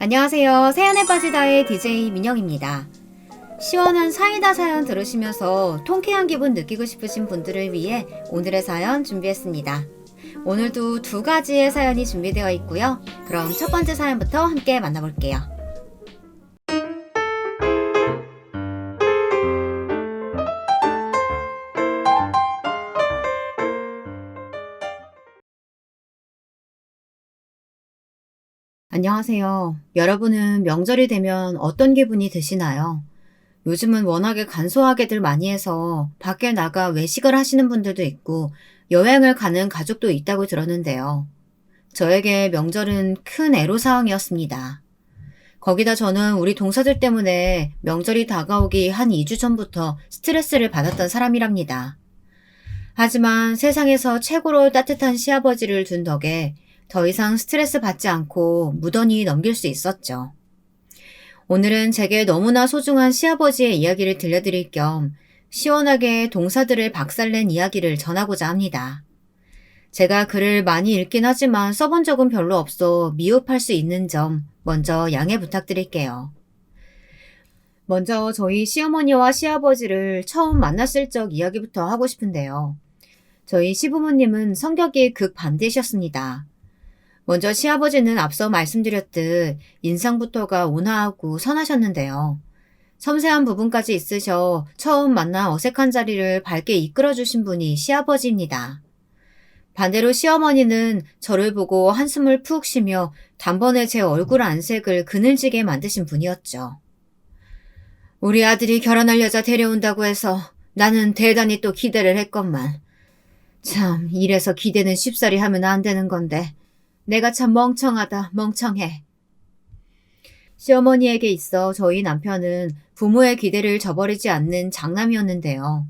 안녕하세요. 사연에 빠지다의 DJ 민영입니다. 시원한 사이다 사연 들으시면서 통쾌한 기분 느끼고 싶으신 분들을 위해 오늘의 사연 준비했습니다. 오늘도 두 가지의 사연이 준비되어 있고요. 그럼 첫 번째 사연부터 함께 만나볼게요. 안녕하세요. 여러분은 명절이 되면 어떤 기분이 드시나요? 요즘은 워낙에 간소하게들 많이 해서 밖에 나가 외식을 하시는 분들도 있고 여행을 가는 가족도 있다고 들었는데요. 저에게 명절은 큰 애로사항이었습니다. 거기다 저는 우리 동서들 때문에 명절이 다가오기 한 2주 전부터 스트레스를 받았던 사람이랍니다. 하지만 세상에서 최고로 따뜻한 시아버지를 둔 덕에 더 이상 스트레스 받지 않고 무던히 넘길 수 있었죠. 오늘은 제게 너무나 소중한 시아버지의 이야기를 들려드릴 겸 시원하게 동사들을 박살낸 이야기를 전하고자 합니다. 제가 글을 많이 읽긴 하지만 써본 적은 별로 없어 미흡할 수 있는 점 먼저 양해 부탁드릴게요. 먼저 저희 시어머니와 시아버지를 처음 만났을 적 이야기부터 하고 싶은데요. 저희 시부모님은 성격이 극반대셨습니다. 먼저 시아버지는 앞서 말씀드렸듯 인상부터가 온화하고 선하셨는데요. 섬세한 부분까지 있으셔 처음 만나 어색한 자리를 밝게 이끌어주신 분이 시아버지입니다. 반대로 시어머니는 저를 보고 한숨을 푹 쉬며 단번에 제 얼굴 안색을 그늘지게 만드신 분이었죠. 우리 아들이 결혼할 여자 데려온다고 해서 나는 대단히 또 기대를 했건만. 참, 이래서 기대는 쉽사리 하면 안 되는 건데 내가 참 멍청하다, 멍청해. 시어머니에게 있어 저희 남편은 부모의 기대를 저버리지 않는 장남이었는데요.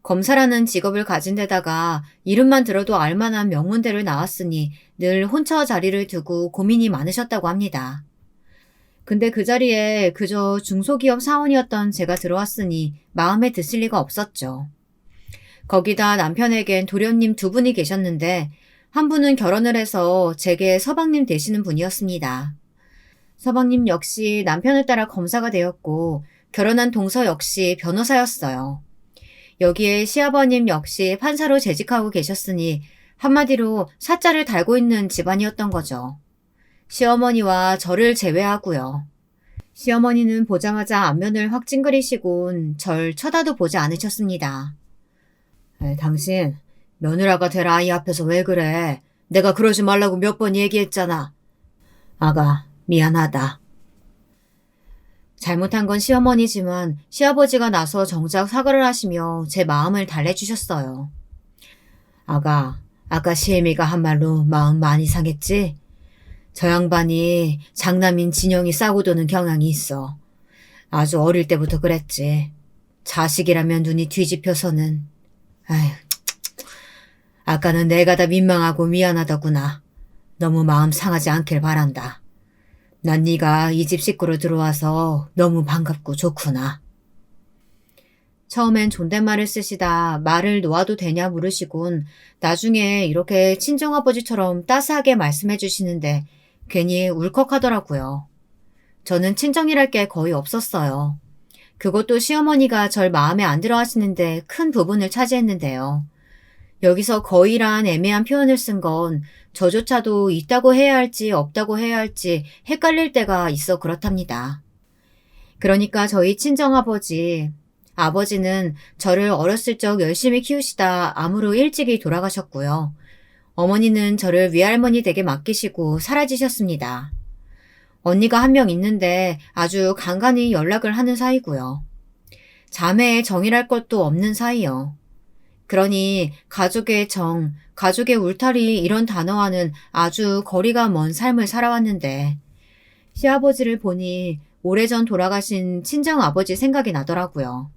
검사라는 직업을 가진 데다가 이름만 들어도 알만한 명문대를 나왔으니 늘 혼처 자리를 두고 고민이 많으셨다고 합니다. 근데 그 자리에 그저 중소기업 사원이었던 제가 들어왔으니 마음에 드실 리가 없었죠. 거기다 남편에겐 도련님 두 분이 계셨는데 한 분은 결혼을 해서 제게 서방님 되시는 분이었습니다. 서방님 역시 남편을 따라 검사가 되었고 결혼한 동서 역시 변호사였어요. 여기에 시아버님 역시 판사로 재직하고 계셨으니 한마디로 사자를 달고 있는 집안이었던 거죠. 시어머니와 저를 제외하고요. 시어머니는 보자마자 안면을 확 찡그리시곤 절 쳐다도 보지 않으셨습니다. 당신 며느라가 될 아이 앞에서 왜 그래? 내가 그러지 말라고 몇 번 얘기했잖아. 아가, 미안하다. 잘못한 건 시어머니지만 시아버지가 나서 정작 사과를 하시며 제 마음을 달래주셨어요. 아까 시애미가 한 말로 마음 많이 상했지? 저 양반이 장남인 진영이 싸고 도는 경향이 있어. 아주 어릴 때부터 그랬지. 자식이라면 눈이 뒤집혀서는. 아휴, 아까는 내가 다 민망하고 미안하더구나. 너무 마음 상하지 않길 바란다. 난 네가 이 집 식구로 들어와서 너무 반갑고 좋구나. 처음엔 존댓말을 쓰시다 말을 놓아도 되냐 물으시곤 나중에 이렇게 친정아버지처럼 따스하게 말씀해 주시는데 괜히 울컥하더라고요. 저는 친정이랄 게 거의 없었어요. 그것도 시어머니가 절 마음에 안 들어 하시는데 큰 부분을 차지했는데요. 여기서 거의란 애매한 표현을 쓴 건 저조차도 있다고 해야 할지 없다고 해야 할지 헷갈릴 때가 있어 그렇답니다. 그러니까 저희 아버지는 저를 어렸을 적 열심히 키우시다 암으로 일찍이 돌아가셨고요. 어머니는 저를 외할머니 댁에 맡기시고 사라지셨습니다. 언니가 한 명 있는데 아주 간간히 연락을 하는 사이고요. 자매의 정이랄 것도 없는 사이요. 그러니 가족의 정, 가족의 울타리 이런 단어와는 아주 거리가 먼 삶을 살아왔는데 시아버지를 보니 오래전 돌아가신 친정아버지 생각이 나더라고요.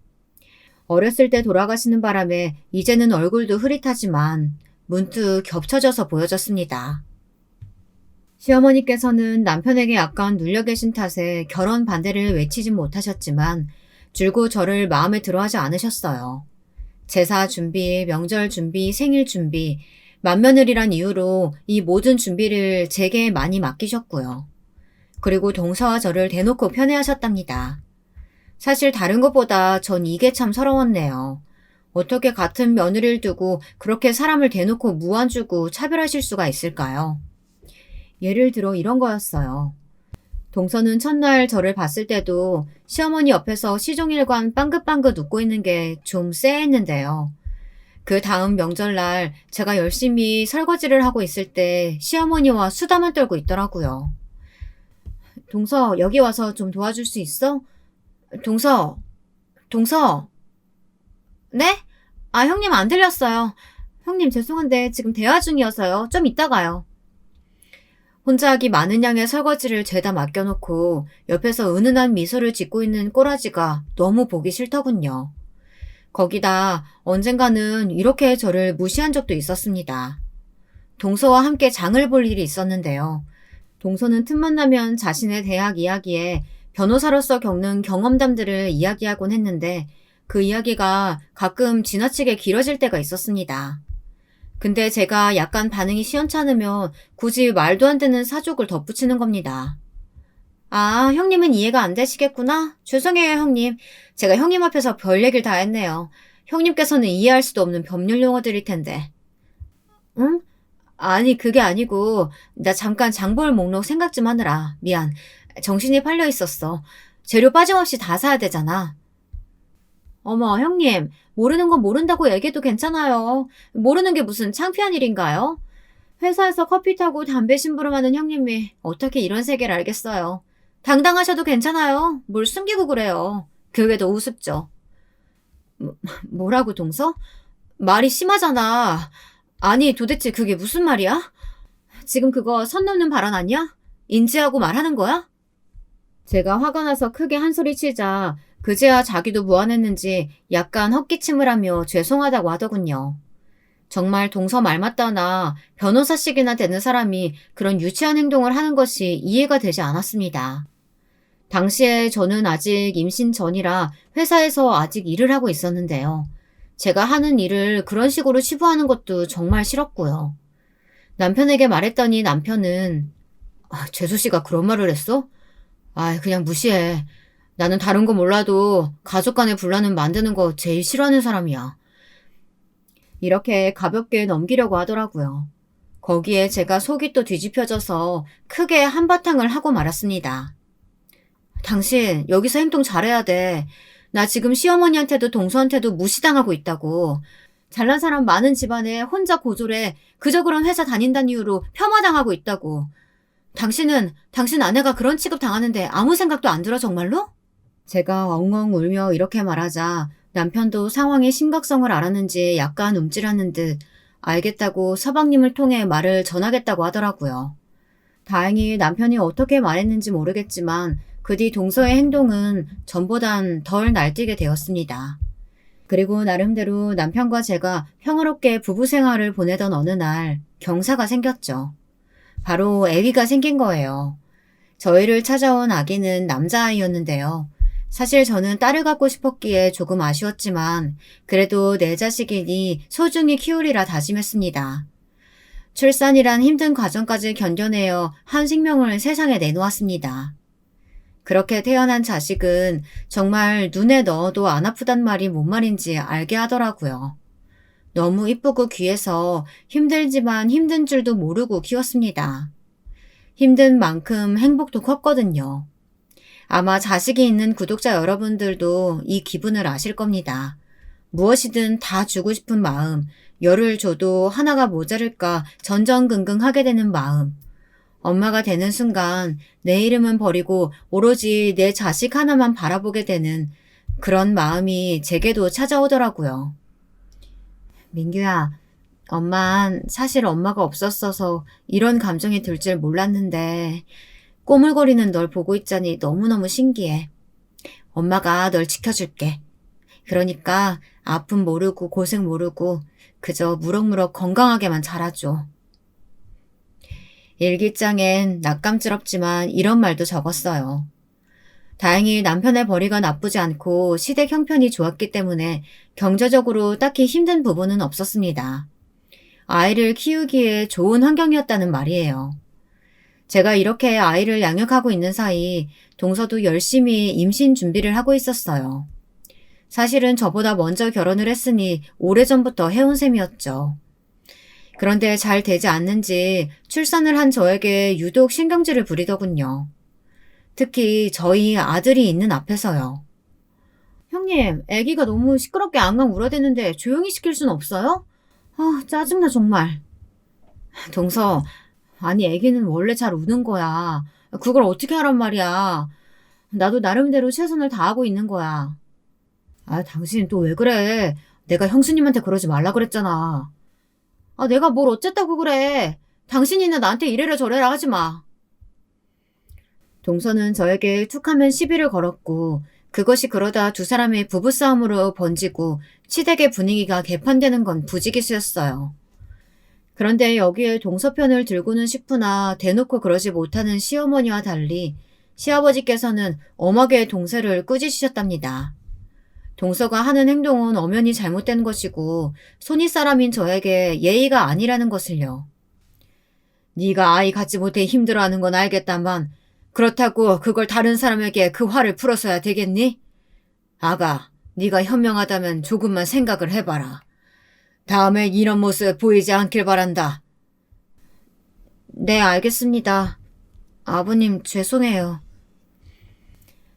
어렸을 때 돌아가시는 바람에 이제는 얼굴도 흐릿하지만 문득 겹쳐져서 보여졌습니다. 시어머니께서는 남편에게 약간 눌려 계신 탓에 결혼 반대를 외치진 못하셨지만 줄곧 저를 마음에 들어하지 않으셨어요. 제사 준비, 명절 준비, 생일 준비, 맏며느리란 이유로 이 모든 준비를 제게 많이 맡기셨고요. 그리고 동서와 저를 대놓고 편애하셨답니다. 사실 다른 것보다 전 이게 참 서러웠네요. 어떻게 같은 며느리를 두고 그렇게 사람을 대놓고 무안 주고 차별하실 수가 있을까요? 예를 들어 이런 거였어요. 동서는 첫날 저를 봤을 때도 시어머니 옆에서 시종일관 빵긋빵긋 웃고 있는 게 좀 쎄했는데요. 그 다음 명절날 제가 열심히 설거지를 하고 있을 때 시어머니와 수다만 떨고 있더라고요. 동서, 여기 와서 좀 도와줄 수 있어? 동서, 동서. 네? 아, 형님 안 들렸어요. 형님 죄송한데 지금 대화 중이어서요. 좀 이따가요. 혼자 하기 많은 양의 설거지를 죄다 맡겨놓고 옆에서 은은한 미소를 짓고 있는 꼬라지가 너무 보기 싫더군요. 거기다 언젠가는 이렇게 저를 무시한 적도 있었습니다. 동서와 함께 장을 볼 일이 있었는데요. 동서는 틈만 나면 자신의 대학 이야기에 변호사로서 겪는 경험담들을 이야기하곤 했는데 그 이야기가 가끔 지나치게 길어질 때가 있었습니다. 근데 제가 약간 반응이 시원찮으면 굳이 말도 안 되는 사족을 덧붙이는 겁니다. 아, 형님은 이해가 안 되시겠구나? 죄송해요, 형님. 제가 형님 앞에서 별 얘기를 다 했네요. 형님께서는 이해할 수도 없는 법률 용어들일 텐데. 응? 아니, 그게 아니고, 나 잠깐 장볼 목록 생각 좀 하느라. 미안. 정신이 팔려 있었어. 재료 빠짐없이 다 사야 되잖아. 어머, 형님. 모르는 건 모른다고 얘기해도 괜찮아요. 모르는 게 무슨 창피한 일인가요? 회사에서 커피 타고 담배 심부름하는 형님이 어떻게 이런 세계를 알겠어요. 당당하셔도 괜찮아요. 뭘 숨기고 그래요. 그게 더 우습죠. 뭐라고 동서? 말이 심하잖아. 아니 도대체 그게 무슨 말이야? 지금 그거 선 넘는 발언 아니야? 인지하고 말하는 거야? 제가 화가 나서 크게 한 소리 치자 그제야 자기도 무안했는지 약간 헛기침을 하며 죄송하다고 하더군요. 정말 동서 말 맞다나 변호사식이나 되는 사람이 그런 유치한 행동을 하는 것이 이해가 되지 않았습니다. 당시에 저는 아직 임신 전이라 회사에서 아직 일을 하고 있었는데요. 제가 하는 일을 그런 식으로 치부하는 것도 정말 싫었고요. 남편에게 말했더니 남편은 재수 씨가 그런 말을 했어? 그냥 무시해. 나는 다른 거 몰라도 가족 간의 분란은 만드는 거 제일 싫어하는 사람이야. 이렇게 가볍게 넘기려고 하더라고요. 거기에 제가 속이 또 뒤집혀져서 크게 한바탕을 하고 말았습니다. 당신 여기서 행동 잘해야 돼. 나 지금 시어머니한테도 동서한테도 무시당하고 있다고. 잘난 사람 많은 집안에 혼자 고졸해 그저 그런 회사 다닌다는 이유로 폄하당하고 있다고. 당신 아내가 그런 취급 당하는데 아무 생각도 안 들어 정말로? 제가 엉엉 울며 이렇게 말하자 남편도 상황의 심각성을 알았는지 약간 움찔하는 듯 알겠다고 서방님을 통해 말을 전하겠다고 하더라고요. 다행히 남편이 어떻게 말했는지 모르겠지만 그 뒤 동서의 행동은 전보단 덜 날뛰게 되었습니다. 그리고 나름대로 남편과 제가 평화롭게 부부 생활을 보내던 어느 날 경사가 생겼죠. 바로 아기가 생긴 거예요. 저희를 찾아온 아기는 남자아이였는데요. 사실 저는 딸을 갖고 싶었기에 조금 아쉬웠지만 그래도 내 자식이니 소중히 키우리라 다짐했습니다. 출산이란 힘든 과정까지 견뎌내어 한 생명을 세상에 내놓았습니다. 그렇게 태어난 자식은 정말 눈에 넣어도 안 아프단 말이 뭔 말인지 알게 하더라고요. 너무 이쁘고 귀해서 힘들지만 힘든 줄도 모르고 키웠습니다. 힘든 만큼 행복도 컸거든요. 아마 자식이 있는 구독자 여러분들도 이 기분을 아실 겁니다. 무엇이든 다 주고 싶은 마음, 열을 줘도 하나가 모자랄까 전전긍긍하게 되는 마음. 엄마가 되는 순간 내 이름은 버리고 오로지 내 자식 하나만 바라보게 되는 그런 마음이 제게도 찾아오더라고요. 민규야, 엄만 사실 엄마가 없었어서 이런 감정이 들 줄 몰랐는데 꼬물거리는 널 보고 있자니 너무너무 신기해. 엄마가 널 지켜줄게. 그러니까 아픔 모르고 고생 모르고 그저 무럭무럭 건강하게만 자라줘. 일기장엔 낯감지럽지만 이런 말도 적었어요. 다행히 남편의 벌이가 나쁘지 않고 시댁 형편이 좋았기 때문에 경제적으로 딱히 힘든 부분은 없었습니다. 아이를 키우기에 좋은 환경이었다는 말이에요. 제가 이렇게 아이를 양육하고 있는 사이 동서도 열심히 임신 준비를 하고 있었어요. 사실은 저보다 먼저 결혼을 했으니 오래전부터 해온 셈이었죠. 그런데 잘 되지 않는지 출산을 한 저에게 유독 신경질을 부리더군요. 특히 저희 아들이 있는 앞에서요. 형님, 아기가 너무 시끄럽게 앙앙 울어대는데 조용히 시킬 순 없어요? 아, 짜증나 정말. 동서, 아니 아기는 원래 잘 우는 거야. 그걸 어떻게 하란 말이야. 나도 나름대로 최선을 다하고 있는 거야. 아, 당신 또 왜 그래? 내가 형수님한테 그러지 말라 그랬잖아. 아, 내가 뭘 어쨌다고 그래. 당신이나 나한테 이래라 저래라 하지 마. 동서는 저에게 툭하면 시비를 걸었고 그것이 그러다 두 사람의 부부싸움으로 번지고 시댁의 분위기가 개판되는 건 부지기수였어요. 그런데 여기에 동서 편을 들고는 싶으나 대놓고 그러지 못하는 시어머니와 달리 시아버지께서는 엄하게 동서를 꾸짖으셨답니다. 동서가 하는 행동은 엄연히 잘못된 것이고 손윗사람인 저에게 예의가 아니라는 것을요. 네가 아이 갖지 못해 힘들어하는 건 알겠다만 그렇다고 그걸 다른 사람에게 그 화를 풀어서야 되겠니? 아가, 네가 현명하다면 조금만 생각을 해봐라. 다음에 이런 모습 보이지 않길 바란다. 네, 알겠습니다. 아버님, 죄송해요.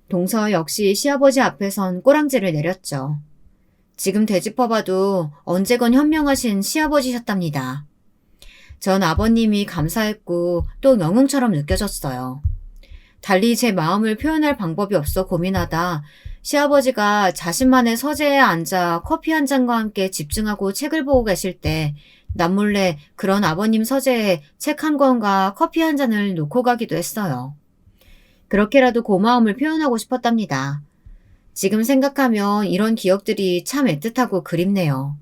동서 역시 시아버지 앞에선 꼬랑지를 내렸죠. 지금 되짚어봐도 언제건 현명하신 시아버지셨답니다. 전 아버님이 감사했고 또 영웅처럼 느껴졌어요. 달리 제 마음을 표현할 방법이 없어 고민하다 시아버지가 자신만의 서재에 앉아 커피 한 잔과 함께 집중하고 책을 보고 계실 때 남몰래 그런 아버님 서재에 책 한 권과 커피 한 잔을 놓고 가기도 했어요. 그렇게라도 고마움을 표현하고 싶었답니다. 지금 생각하면 이런 기억들이 참 애틋하고 그립네요.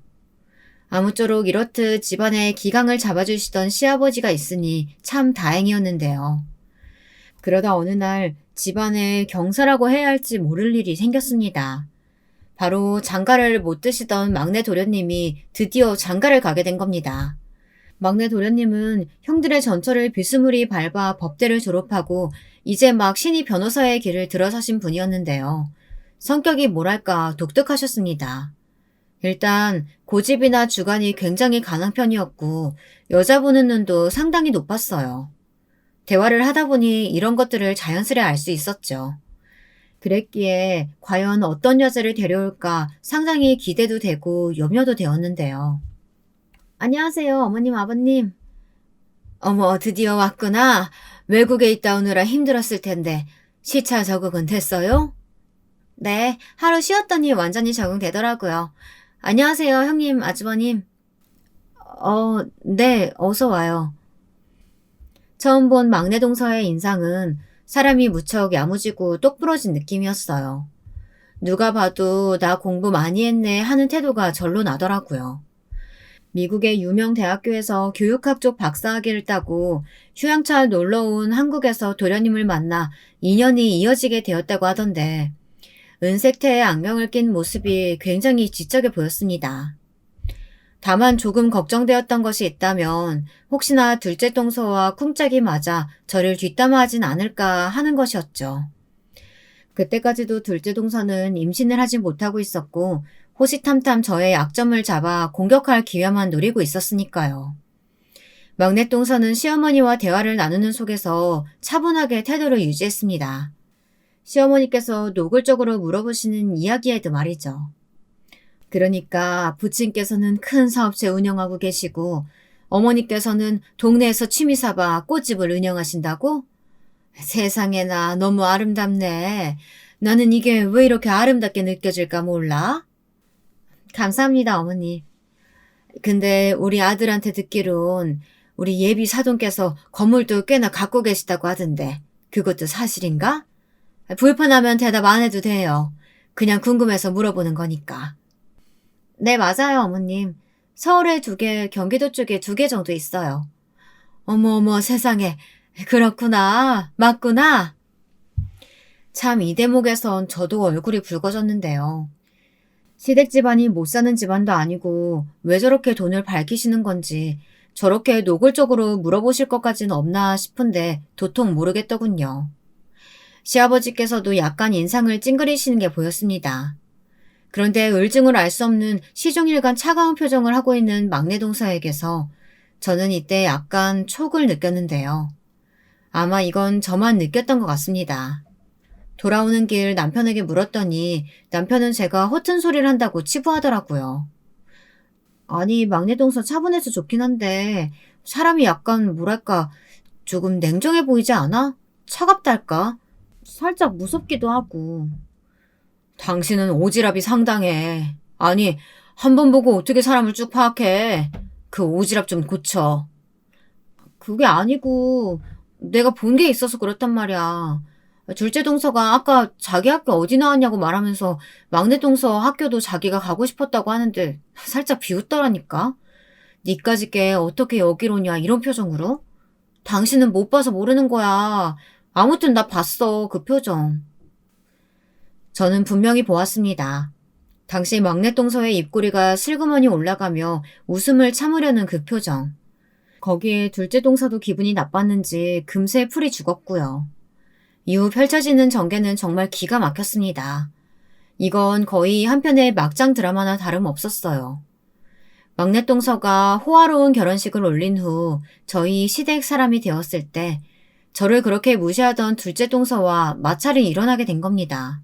아무쪼록 이렇듯 집안에 기강을 잡아주시던 시아버지가 있으니 참 다행이었는데요. 그러다 어느 날 집안에 경사라고 해야 할지 모를 일이 생겼습니다. 바로 장가를 못 드시던 막내 도련님이 드디어 장가를 가게 된 겁니다. 막내 도련님은 형들의 전철을 비스무리 밟아 법대를 졸업하고 이제 막 신입 변호사의 길을 들어서신 분이었는데요. 성격이 뭐랄까 독특하셨습니다. 일단 고집이나 주관이 굉장히 강한 편이었고 여자 보는 눈도 상당히 높았어요. 대화를 하다 보니 이런 것들을 자연스레 알 수 있었죠. 그랬기에 과연 어떤 여자를 데려올까 상당히 기대도 되고 염려도 되었는데요. 안녕하세요, 어머님, 아버님. 어머, 드디어 왔구나. 외국에 있다 오느라 힘들었을 텐데 시차 적응은 됐어요? 네, 하루 쉬었더니 완전히 적응되더라고요. 안녕하세요, 형님, 아주버님. 네, 어서 와요. 처음 본 막내 동서의 인상은 사람이 무척 야무지고 똑부러진 느낌이었어요. 누가 봐도 나 공부 많이 했네 하는 태도가 절로 나더라고요. 미국의 유명 대학교에서 교육학 쪽 박사학위를 따고 휴양차 놀러 온 한국에서 도련님을 만나 인연이 이어지게 되었다고 하던데 은색태의 안경을 낀 모습이 굉장히 지적해 보였습니다. 다만 조금 걱정되었던 것이 있다면 혹시나 둘째 동서와 쿵짝이 맞아 저를 뒷담화하진 않을까 하는 것이었죠. 그때까지도 둘째 동서는 임신을 하지 못하고 있었고 호시탐탐 저의 약점을 잡아 공격할 기회만 노리고 있었으니까요. 막내 동서는 시어머니와 대화를 나누는 속에서 차분하게 태도를 유지했습니다. 시어머니께서 노골적으로 물어보시는 이야기에도 말이죠. 그러니까 부친께서는 큰 사업체 운영하고 계시고 어머니께서는 동네에서 취미삼아 꽃집을 운영하신다고? 세상에나 너무 아름답네. 나는 이게 왜 이렇게 아름답게 느껴질까 몰라? 감사합니다, 어머니. 근데 우리 아들한테 듣기론 우리 예비 사돈께서 건물도 꽤나 갖고 계시다고 하던데 그것도 사실인가? 불편하면 대답 안 해도 돼요. 그냥 궁금해서 물어보는 거니까. 네, 맞아요, 어머님. 서울에 2개, 경기도 쪽에 2개 정도 있어요. 어머, 세상에. 그렇구나. 맞구나. 참 이 대목에선 저도 얼굴이 붉어졌는데요. 시댁 집안이 못 사는 집안도 아니고 왜 저렇게 돈을 밝히시는 건지 저렇게 노골적으로 물어보실 것까지는 없나 싶은데 도통 모르겠더군요. 시아버지께서도 약간 인상을 찡그리시는 게 보였습니다. 그런데 을증을 알 수 없는 시종일관 차가운 표정을 하고 있는 막내 동서에게서 저는 이때 약간 촉을 느꼈는데요. 아마 이건 저만 느꼈던 것 같습니다. 돌아오는 길 남편에게 물었더니 남편은 제가 허튼 소리를 한다고 치부하더라고요. 아니, 막내 동서 차분해서 좋긴 한데 사람이 약간 뭐랄까 조금 냉정해 보이지 않아? 차갑달까? 살짝 무섭기도 하고. 당신은 오지랖이 상당해. 아니, 한 번 보고 어떻게 사람을 쭉 파악해. 그 오지랖 좀 고쳐. 그게 아니고 내가 본 게 있어서 그렇단 말이야. 둘째 동서가 아까 자기 학교 어디 나왔냐고 말하면서 막내 동서 학교도 자기가 가고 싶었다고 하는데 살짝 비웃더라니까. 니까짓 게 어떻게 여기로 오냐 이런 표정으로. 당신은 못 봐서 모르는 거야. 아무튼 나 봤어 그 표정. 저는 분명히 보았습니다. 당시 막내 동서의 입꼬리가 슬그머니 올라가며 웃음을 참으려는 그 표정. 거기에 둘째 동서도 기분이 나빴는지 금세 풀이 죽었고요. 이후 펼쳐지는 전개는 정말 기가 막혔습니다. 이건 거의 한편의 막장 드라마나 다름없었어요. 막내 동서가 호화로운 결혼식을 올린 후 저희 시댁 사람이 되었을 때 저를 그렇게 무시하던 둘째 동서와 마찰이 일어나게 된 겁니다.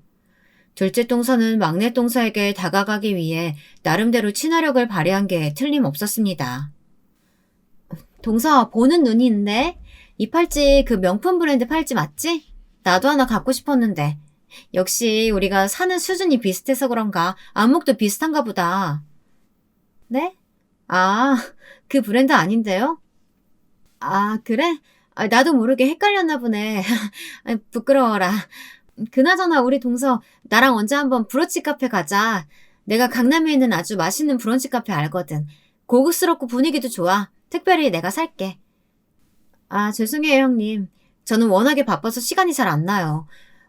둘째 동서는 막내 동서에게 다가가기 위해 나름대로 친화력을 발휘한 게 틀림없었습니다. 동서, 보는 눈이 있네? 이 팔찌 그 명품 브랜드 팔찌 맞지? 나도 하나 갖고 싶었는데. 역시 우리가 사는 수준이 비슷해서 그런가 안목도 비슷한가 보다. 네? 아, 그 브랜드 아닌데요? 아, 그래? 나도 모르게 헷갈렸나 보네. 부끄러워라. 그나저나 우리 동서 나랑 언제 한번 브런치 카페 가자. 내가 강남에 있는 아주 맛있는 브런치 카페 알거든. 고급스럽고 분위기도 좋아. 특별히 내가 살게. 아, 죄송해요, 형님. 저는 워낙에 바빠서 시간이 잘 안 나요.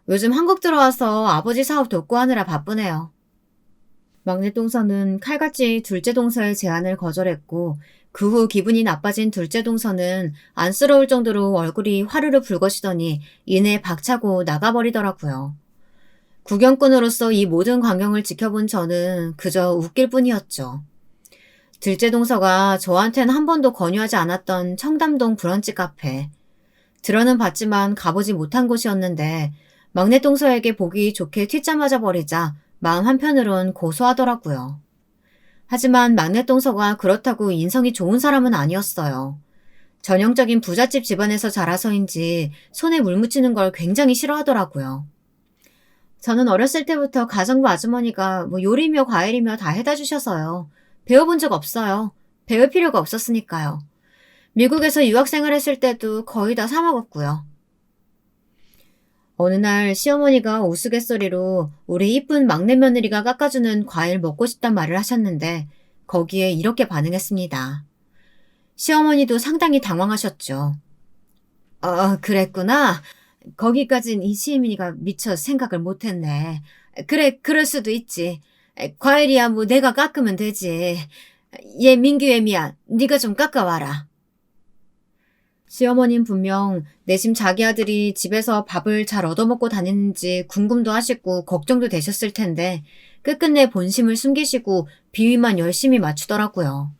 요즘 한국 들어와서 아버지 사업 돕고 하느라 바쁘네요. 막내 동서는 칼같이 둘째 동서의 제안을 거절했고 그 후 기분이 나빠진 둘째 동서는 안쓰러울 정도로 얼굴이 화르르 붉어지더니 이내 박차고 나가버리더라고요. 구경꾼으로서 이 모든 광경을 지켜본 저는 그저 웃길 뿐이었죠. 둘째 동서가 저한텐 한 번도 권유하지 않았던 청담동 브런치 카페. 들어는 봤지만 가보지 못한 곳이었는데 막내 동서에게 보기 좋게 튀자마자 버리자 마음 한편으론 고소하더라고요. 하지만 막내 동서가 그렇다고 인성이 좋은 사람은 아니었어요. 전형적인 부잣집 집안에서 자라서인지 손에 물 묻히는 걸 굉장히 싫어하더라고요. 저는 어렸을 때부터 가정부 아주머니가 요리며 과일이며 다 해다 주셔서요. 배워본 적 없어요. 배울 필요가 없었으니까요. 미국에서 유학생활 했을 때도 거의 다 사 먹었고요. 어느 날 시어머니가 우스갯소리로 우리 이쁜 막내 며느리가 깎아주는 과일 먹고 싶단 말을 하셨는데 거기에 이렇게 반응했습니다. 시어머니도 상당히 당황하셨죠. 그랬구나. 거기까진 이 시어머니가 미처 생각을 못했네. 그래, 그럴 수도 있지. 과일이야 뭐 내가 깎으면 되지. 얘 민규애미야, 네가 좀 깎아와라. 시어머님 분명 내심 자기 아들이 집에서 밥을 잘 얻어먹고 다니는지 궁금도 하시고 걱정도 되셨을 텐데 끝끝내 본심을 숨기시고 비위만 열심히 맞추더라고요.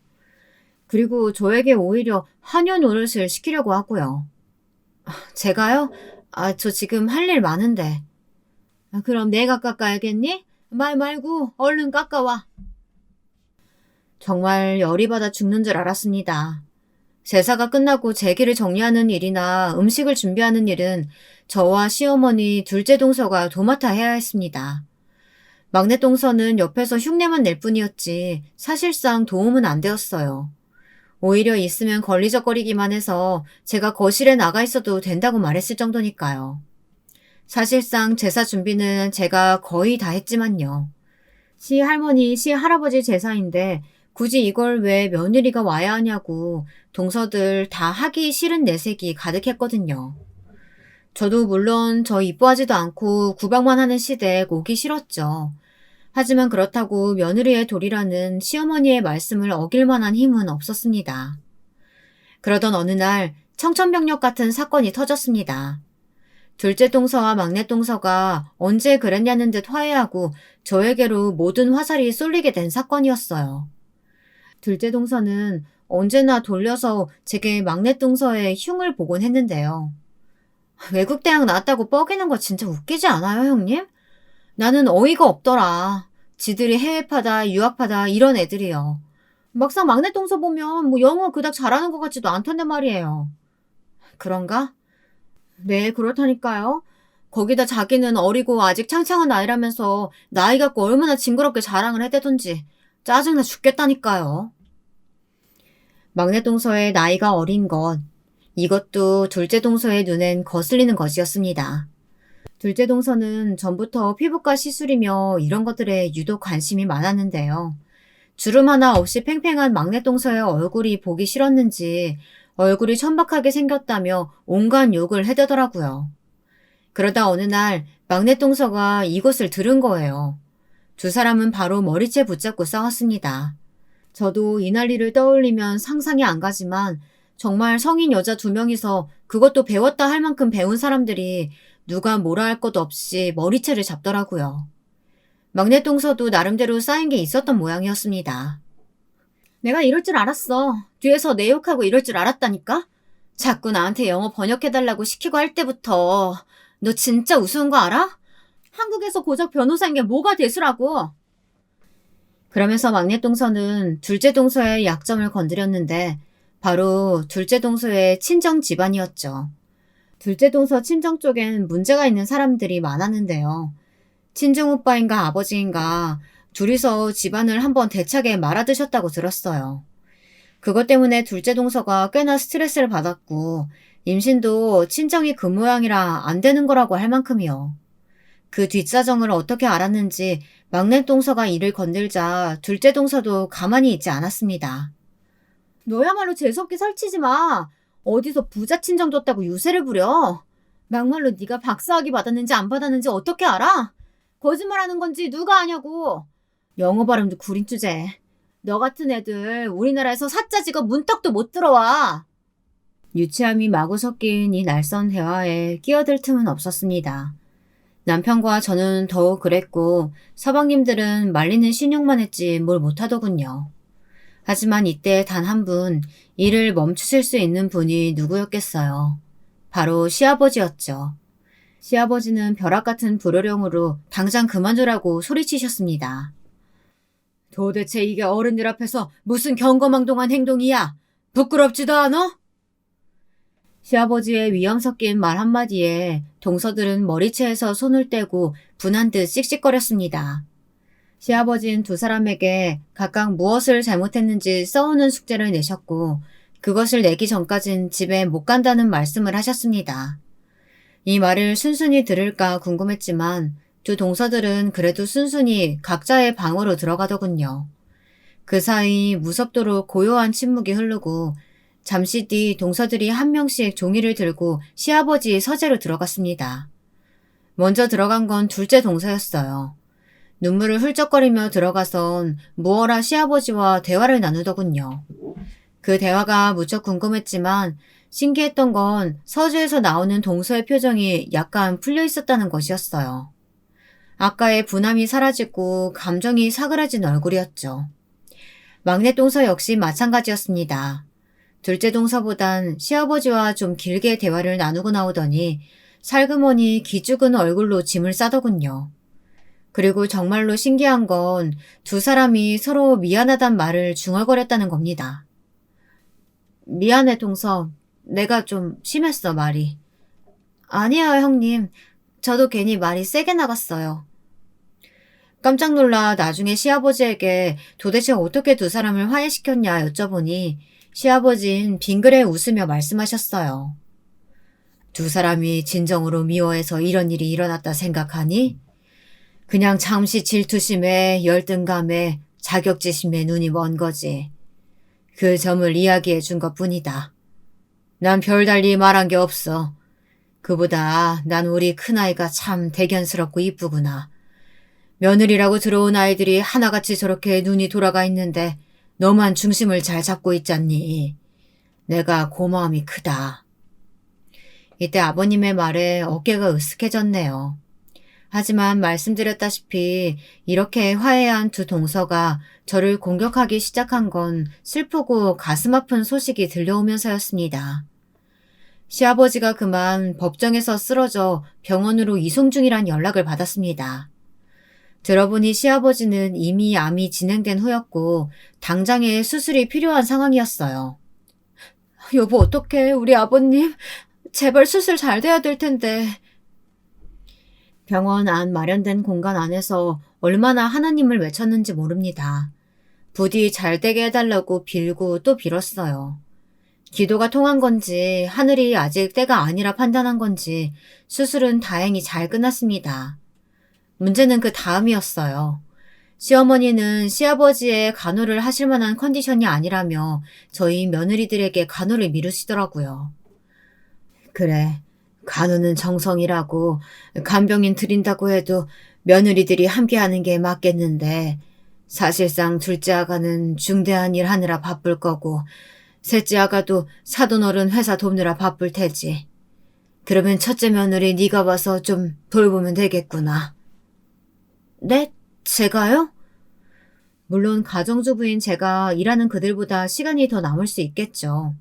그리고 저에게 오히려 한여 노릇을 시키려고 하고요. 제가요? 저 지금 할 일 많은데. 그럼 내가 깎아야겠니? 말 말고 얼른 깎아와. 정말 열이 받아 죽는 줄 알았습니다. 제사가 끝나고 제기를 정리하는 일이나 음식을 준비하는 일은 저와 시어머니 둘째 동서가 도맡아 해야 했습니다. 막내 동서는 옆에서 흉내만 낼 뿐이었지 사실상 도움은 안 되었어요. 오히려 있으면 걸리적거리기만 해서 제가 거실에 나가 있어도 된다고 말했을 정도니까요. 사실상 제사 준비는 제가 거의 다 했지만요. 시할머니, 시할아버지 제사인데 굳이 이걸 왜 며느리가 와야 하냐고 동서들 다 하기 싫은 내색이 가득했거든요. 저도 물론 저 이뻐하지도 않고 구박만 하는 시댁 오기 싫었죠. 하지만 그렇다고 며느리의 도리라는 시어머니의 말씀을 어길 만한 힘은 없었습니다. 그러던 어느 날 청천벽력 같은 사건이 터졌습니다. 둘째 동서와 막내 동서가 언제 그랬냐는 듯 화해하고 저에게로 모든 화살이 쏠리게 된 사건이었어요. 둘째 동서는 언제나 돌려서 제게 막내 동서의 흉을 보곤 했는데요. 외국 대학 나왔다고 뻐기는 거 진짜 웃기지 않아요, 형님? 나는 어이가 없더라. 지들이 해외파다, 유학파다 이런 애들이요. 막상 막내 동서 보면 뭐 영어 그닥 잘하는 것 같지도 않던데 말이에요. 그런가? 네, 그렇다니까요. 거기다 자기는 어리고 아직 창창한 아이라면서 나이 갖고 얼마나 징그럽게 자랑을 해대던지 짜증나 죽겠다니까요. 막내 동서의 나이가 어린 것, 이것도 둘째 동서의 눈엔 거슬리는 것이었습니다. 둘째 동서는 전부터 피부과 시술이며 이런 것들에 유독 관심이 많았는데요. 주름 하나 없이 팽팽한 막내 동서의 얼굴이 보기 싫었는지 얼굴이 천박하게 생겼다며 온갖 욕을 해대더라고요. 그러다 어느 날 막내 동서가 이것을 들은 거예요. 두 사람은 바로 머리채 붙잡고 싸웠습니다. 저도 이 난리를 떠올리면 상상이 안 가지만 정말 성인 여자 두 명이서 그것도 배웠다 할 만큼 배운 사람들이 누가 뭐라 할 것 없이 머리채를 잡더라고요. 막내 동서도 나름대로 쌓인 게 있었던 모양이었습니다. 내가 이럴 줄 알았어. 뒤에서 내 욕하고 이럴 줄 알았다니까? 자꾸 나한테 영어 번역해달라고 시키고 할 때부터 너 진짜 우스운 거 알아? 한국에서 고작 변호사인 게 뭐가 대수라고. 그러면서 막내 동서는 둘째 동서의 약점을 건드렸는데 바로 둘째 동서의 친정 집안이었죠. 둘째 동서 친정 쪽엔 문제가 있는 사람들이 많았는데요. 친정 오빠인가 아버지인가 둘이서 집안을 한번 대차게 말아드셨다고 들었어요. 그것 때문에 둘째 동서가 꽤나 스트레스를 받았고 임신도 친정이 그 모양이라 안 되는 거라고 할 만큼이요. 그 뒷사정을 어떻게 알았는지 막내 동서가 이를 건들자 둘째 동서도 가만히 있지 않았습니다. 너야말로 재수없게 설치지 마. 어디서 부자 친정 줬다고 유세를 부려. 막말로 네가 박사학위 받았는지 안 받았는지 어떻게 알아? 거짓말하는 건지 누가 아냐고. 영어 발음도 구린 주제. 너 같은 애들 우리나라에서 사짜 직업 문턱도 못 들어와. 유치함이 마구 섞인 이 날선 대화에 끼어들 틈은 없었습니다. 남편과 저는 더욱 그랬고 서방님들은 말리는 신용만 했지 뭘 못하더군요. 하지만 이때 단 한 분, 일을 멈추실 수 있는 분이 누구였겠어요. 바로 시아버지였죠. 시아버지는 벼락 같은 불호령으로 당장 그만두라고 소리치셨습니다. 도대체 이게 어른들 앞에서 무슨 경거망동한 행동이야? 부끄럽지도 않아? 시아버지의 위험 섞인 말 한마디에 동서들은 머리채에서 손을 떼고 분한 듯 씩씩거렸습니다. 시아버지는 두 사람에게 각각 무엇을 잘못했는지 써오는 숙제를 내셨고 그것을 내기 전까진 집에 못 간다는 말씀을 하셨습니다. 이 말을 순순히 들을까 궁금했지만 두 동서들은 그래도 순순히 각자의 방으로 들어가더군요. 그 사이 무섭도록 고요한 침묵이 흐르고 잠시 뒤 동서들이 한 명씩 종이를 들고 시아버지 서재로 들어갔습니다. 먼저 들어간 건 둘째 동서였어요. 눈물을 훌쩍거리며 들어가선 무어라 시아버지와 대화를 나누더군요. 그 대화가 무척 궁금했지만 신기했던 건 서재에서 나오는 동서의 표정이 약간 풀려 있었다는 것이었어요. 아까의 분함이 사라지고 감정이 사그라진 얼굴이었죠. 막내 동서 역시 마찬가지였습니다. 둘째 동서보단 시아버지와 좀 길게 대화를 나누고 나오더니 살그머니 기죽은 얼굴로 짐을 싸더군요. 그리고 정말로 신기한 건 두 사람이 서로 미안하단 말을 중얼거렸다는 겁니다. 미안해 동서. 내가 좀 심했어 말이. 아니에요 형님. 저도 괜히 말이 세게 나갔어요. 깜짝 놀라 나중에 시아버지에게 도대체 어떻게 두 사람을 화해시켰냐 여쭤보니 시아버진 빙그레 웃으며 말씀하셨어요. 두 사람이 진정으로 미워해서 이런 일이 일어났다 생각하니? 그냥 잠시 질투심에 열등감에 자격지심에 눈이 먼 거지. 그 점을 이야기해 준 것뿐이다. 난 별달리 말한 게 없어. 그보다 난 우리 큰아이가 참 대견스럽고 이쁘구나. 며느리라고 들어온 아이들이 하나같이 저렇게 눈이 돌아가 있는데 너만 중심을 잘 잡고 있잖니. 내가 고마움이 크다. 이때 아버님의 말에 어깨가 으쓱해졌네요. 하지만 말씀드렸다시피 이렇게 화해한 두 동서가 저를 공격하기 시작한 건 슬프고 가슴 아픈 소식이 들려오면서였습니다. 시아버지가 그만 법정에서 쓰러져 병원으로 이송 중이란 연락을 받았습니다. 들어보니 시아버지는 이미 암이 진행된 후였고 당장의 수술이 필요한 상황이었어요. 여보, 어떡해. 우리 아버님. 제발 수술 잘 돼야 될 텐데. 병원 안 마련된 공간 안에서 얼마나 하나님을 외쳤는지 모릅니다. 부디 잘 되게 해달라고 빌고 또 빌었어요. 기도가 통한 건지 하늘이 아직 때가 아니라 판단한 건지 수술은 다행히 잘 끝났습니다. 문제는 그 다음이었어요. 시어머니는 시아버지의 간호를 하실 만한 컨디션이 아니라며 저희 며느리들에게 간호를 미루시더라고요. 그래, 간호는 정성이라고 간병인 들인다고 해도 며느리들이 함께하는 게 맞겠는데 사실상 둘째 아가는 중대한 일 하느라 바쁠 거고 셋째 아가도 사돈어른 회사 돕느라 바쁠 테지. 그러면 첫째 며느리 네가 와서 좀 돌보면 되겠구나. 네? 제가요? 물론 가정주부인 제가 일하는 그들보다 시간이 더 남을 수 있겠죠.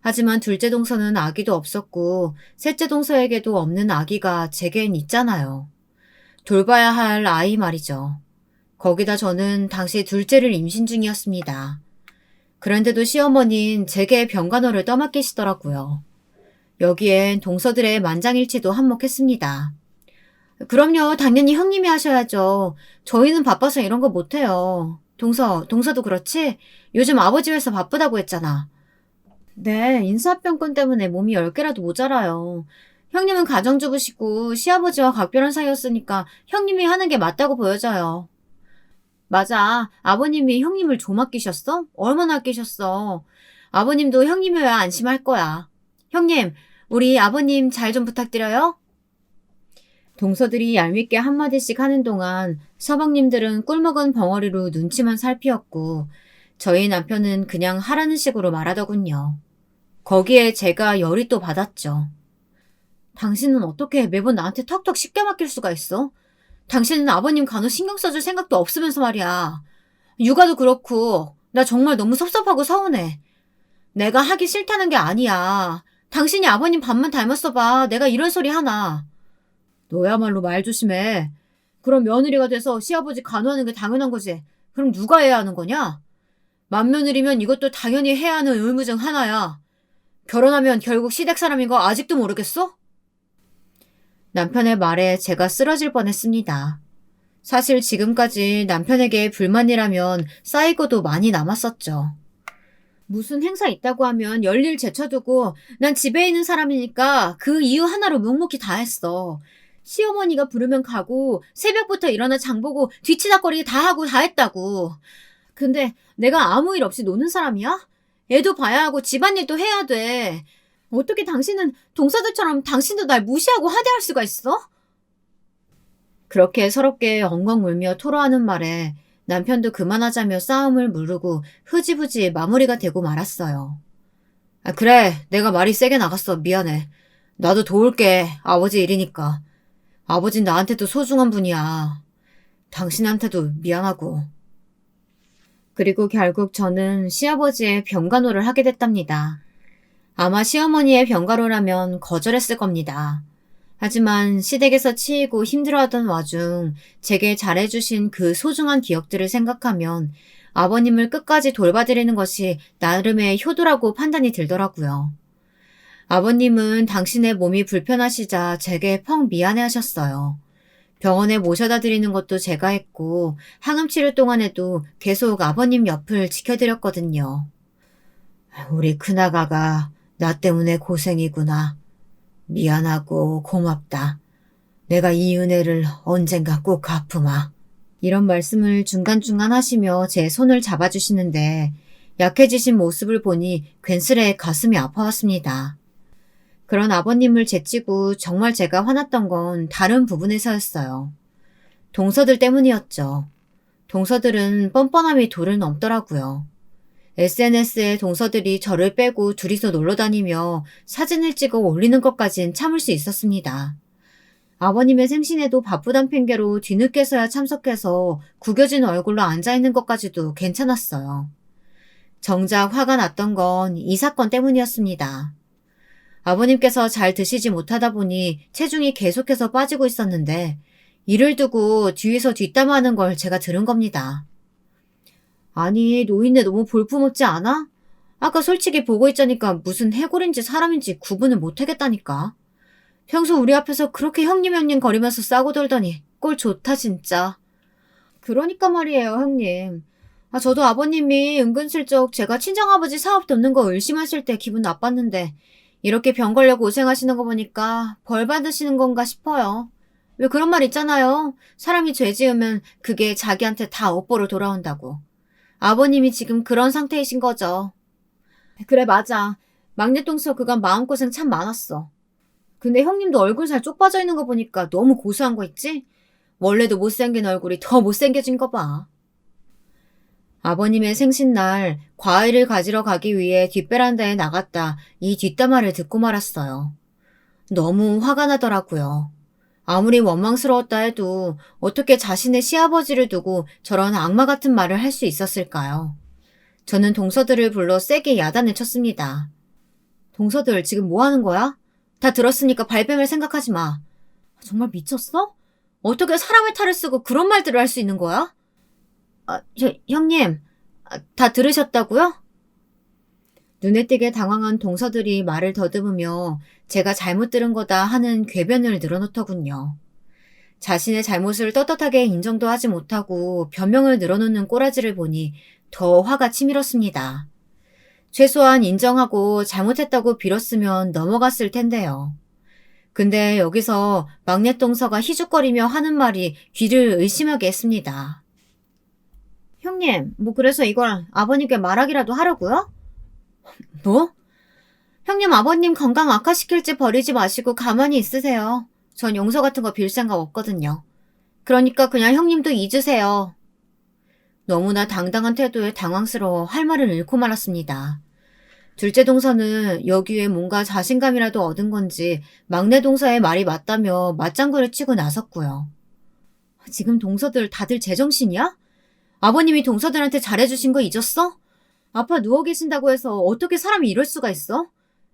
하지만 둘째 동서는 아기도 없었고 셋째 동서에게도 없는 아기가 제겐 있잖아요. 돌봐야 할 아이 말이죠. 거기다 저는 당시 둘째를 임신 중이었습니다. 그런데도 시어머니는 제게 병간호를 떠맡기시더라고요. 여기엔 동서들의 만장일치도 한몫했습니다. 그럼요. 당연히 형님이 하셔야죠. 저희는 바빠서 이런 거 못해요. 동서도 그렇지? 요즘 아버지 회사 바쁘다고 했잖아. 네, 인사병권 때문에 몸이 10개라도 모자라요. 형님은 가정주부시고 시아버지와 각별한 사이였으니까 형님이 하는 게 맞다고 보여져요. 맞아. 아버님이 형님을 좀 아끼셨어? 얼마나 아끼셨어? 아버님도 형님이어야 안심할 거야. 형님, 우리 아버님 잘 좀 부탁드려요. 동서들이 얄밉게 한마디씩 하는 동안 서방님들은 꿀먹은 벙어리로 눈치만 살피었고 저희 남편은 그냥 하라는 식으로 말하더군요. 거기에 제가 열이 또 받았죠. 당신은 어떻게 매번 나한테 턱턱 쉽게 맡길 수가 있어? 당신은 아버님 간호 신경 써줄 생각도 없으면서 말이야. 육아도 그렇고 나 정말 너무 섭섭하고 서운해. 내가 하기 싫다는 게 아니야. 당신이 아버님 밥만 닮았어 봐. 내가 이런 소리 하나. 너야말로 말 조심해. 그럼 며느리가 돼서 시아버지 간호하는 게 당연한 거지. 그럼 누가 해야 하는 거냐? 맏며느리면 이것도 당연히 해야 하는 의무 중 하나야. 결혼하면 결국 시댁 사람인 거 아직도 모르겠어? 남편의 말에 제가 쓰러질 뻔했습니다. 사실 지금까지 남편에게 불만이라면 쌓이고도 많이 남았었죠. 무슨 행사 있다고 하면 열일 제쳐두고 난 집에 있는 사람이니까 그 이유 하나로 묵묵히 다 했어. 시어머니가 부르면 가고 새벽부터 일어나 장보고 뒤치다거리 다 하고 다 했다고. 근데 내가 아무 일 없이 노는 사람이야? 애도 봐야 하고 집안일도 해야 돼. 어떻게 당신은 동서들처럼 당신도 날 무시하고 하대할 수가 있어? 그렇게 서럽게 엉엉 울며 토로하는 말에 남편도 그만하자며 싸움을 무르고 흐지부지 마무리가 되고 말았어요. 아, 그래. 내가 말이 세게 나갔어. 미안해. 나도 도울게. 아버지 일이니까. 아버진 나한테도 소중한 분이야. 당신한테도 미안하고. 그리고 결국 저는 시아버지의 병간호를 하게 됐답니다. 아마 시어머니의 병간호라면 거절했을 겁니다. 하지만 시댁에서 치이고 힘들어하던 와중 제게 잘해주신 그 소중한 기억들을 생각하면 아버님을 끝까지 돌봐드리는 것이 나름의 효도라고 판단이 들더라고요. 아버님은 당신의 몸이 불편하시자 제게 펑 미안해하셨어요. 병원에 모셔다 드리는 것도 제가 했고 항암치료 동안에도 계속 아버님 옆을 지켜드렸거든요. 우리 큰아가가 나 때문에 고생이구나. 미안하고 고맙다. 내가 이 은혜를 언젠가 꼭 갚으마. 이런 말씀을 중간중간 하시며 제 손을 잡아주시는데 약해지신 모습을 보니 괜스레 가슴이 아파왔습니다. 그런 아버님을 제치고 정말 제가 화났던 건 다른 부분에서였어요. 동서들 때문이었죠. 동서들은 뻔뻔함이 도를 넘더라고요. SNS에 동서들이 저를 빼고 둘이서 놀러 다니며 사진을 찍어 올리는 것까진 참을 수 있었습니다. 아버님의 생신에도 바쁘단 핑계로 뒤늦게서야 참석해서 구겨진 얼굴로 앉아있는 것까지도 괜찮았어요. 정작 화가 났던 건 이 사건 때문이었습니다. 아버님께서 잘 드시지 못하다 보니 체중이 계속해서 빠지고 있었는데 이를 두고 뒤에서 뒷담화하는 걸 제가 들은 겁니다. 아니, 노인네 너무 볼품없지 않아? 아까 솔직히 보고 있자니까 무슨 해골인지 사람인지 구분을 못하겠다니까. 평소 우리 앞에서 그렇게 형님 거리면서 싸고 돌더니 꼴 좋다 진짜. 그러니까 말이에요, 형님. 저도 아버님이 은근슬쩍 제가 친정아버지 사업 돕는 거 의심하실 때 기분 나빴는데 이렇게 병 걸려 고생하시는 거 보니까 벌 받으시는 건가 싶어요. 왜 그런 말 있잖아요. 사람이 죄 지으면 그게 자기한테 다 업보로 돌아온다고. 아버님이 지금 그런 상태이신 거죠. 그래, 맞아. 막내 동서 그간 마음고생 참 많았어. 근데 형님도 얼굴 살 쪽 빠져 있는 거 보니까 너무 고소한 거 있지? 원래도 못생긴 얼굴이 더 못생겨진 거 봐. 아버님의 생신날 과일을 가지러 가기 위해 뒷베란다에 나갔다 이 뒷담화를 듣고 말았어요. 너무 화가 나더라고요. 아무리 원망스러웠다 해도 어떻게 자신의 시아버지를 두고 저런 악마 같은 말을 할 수 있었을까요? 저는 동서들을 불러 세게 야단을 쳤습니다. 동서들 지금 뭐 하는 거야? 다 들었으니까 발뺌을 생각하지 마. 정말 미쳤어? 어떻게 사람의 탈을 쓰고 그런 말들을 할 수 있는 거야? 형님, 다 들으셨다고요? 눈에 띄게 당황한 동서들이 말을 더듬으며 제가 잘못 들은 거다 하는 궤변을 늘어놓더군요. 자신의 잘못을 떳떳하게 인정도 하지 못하고 변명을 늘어놓는 꼬라지를 보니 더 화가 치밀었습니다. 최소한 인정하고 잘못했다고 빌었으면 넘어갔을 텐데요. 근데 여기서 막내 동서가 희죽거리며 하는 말이 귀를 의심하게 했습니다. 형님, 그래서 이걸 아버님께 말하기라도 하려고요? 뭐? 형님 아버님 건강 악화시킬지 버리지 마시고 가만히 있으세요. 전 용서 같은 거 빌 생각 없거든요. 그러니까 그냥 형님도 잊으세요. 너무나 당당한 태도에 당황스러워 할 말을 잃고 말았습니다. 둘째 동서는 여기에 뭔가 자신감이라도 얻은 건지 막내 동서의 말이 맞다며 맞장구를 치고 나섰고요. 지금 동서들 다들 제정신이야? 아버님이 동서들한테 잘해주신 거 잊었어? 아빠 누워 계신다고 해서 어떻게 사람이 이럴 수가 있어?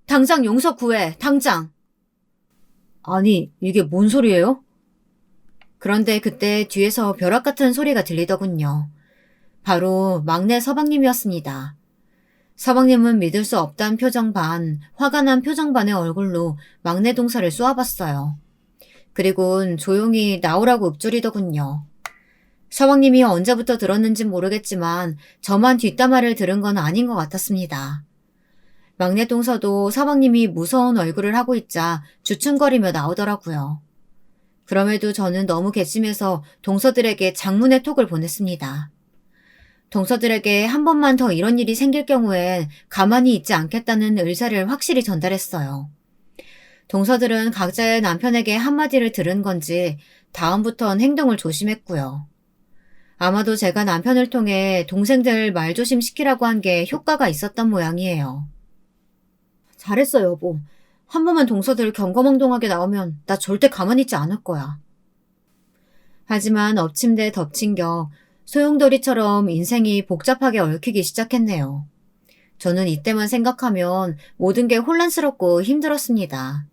당장 용서 구해, 당장. 아니, 이게 뭔 소리예요? 그런데 그때 뒤에서 벼락 같은 소리가 들리더군요. 바로 막내 서방님이었습니다. 서방님은 믿을 수 없다는 표정 반, 화가 난 표정 반의 얼굴로 막내 동서를 쏘아봤어요. 그리곤 조용히 나오라고 읊조리더군요. 서방님이 언제부터 들었는진 모르겠지만 저만 뒷담화를 들은 건 아닌 것 같았습니다. 막내 동서도 서방님이 무서운 얼굴을 하고 있자 주춤거리며 나오더라고요. 그럼에도 저는 너무 괘씸해서 동서들에게 장문의 톡을 보냈습니다. 동서들에게 한 번만 더 이런 일이 생길 경우엔 가만히 있지 않겠다는 의사를 확실히 전달했어요. 동서들은 각자의 남편에게 한마디를 들은 건지 다음부턴 행동을 조심했고요. 아마도 제가 남편을 통해 동생들 말조심시키라고 한 게 효과가 있었던 모양이에요. 잘했어, 여보. 한 번만 동서들 경거망동하게 나오면 나 절대 가만히 있지 않을 거야. 하지만 엎침대 덮친 격 소용돌이처럼 인생이 복잡하게 얽히기 시작했네요. 저는 이때만 생각하면 모든 게 혼란스럽고 힘들었습니다.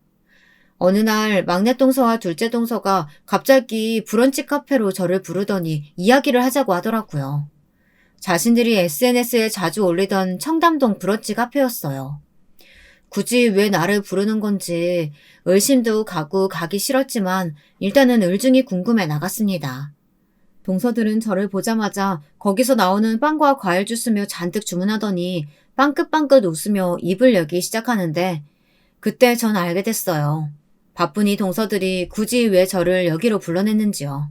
어느 날 막내 동서와 둘째 동서가 갑자기 브런치 카페로 저를 부르더니 이야기를 하자고 하더라고요. 자신들이 SNS에 자주 올리던 청담동 브런치 카페였어요. 굳이 왜 나를 부르는 건지 의심도 가고 가기 싫었지만 일단은 을중이 궁금해 나갔습니다. 동서들은 저를 보자마자 거기서 나오는 빵과 과일 주스며 잔뜩 주문하더니 빵긋빵긋 웃으며 입을 열기 시작하는데 그때 전 알게 됐어요. 바쁘니 동서들이 굳이 왜 저를 여기로 불러냈는지요.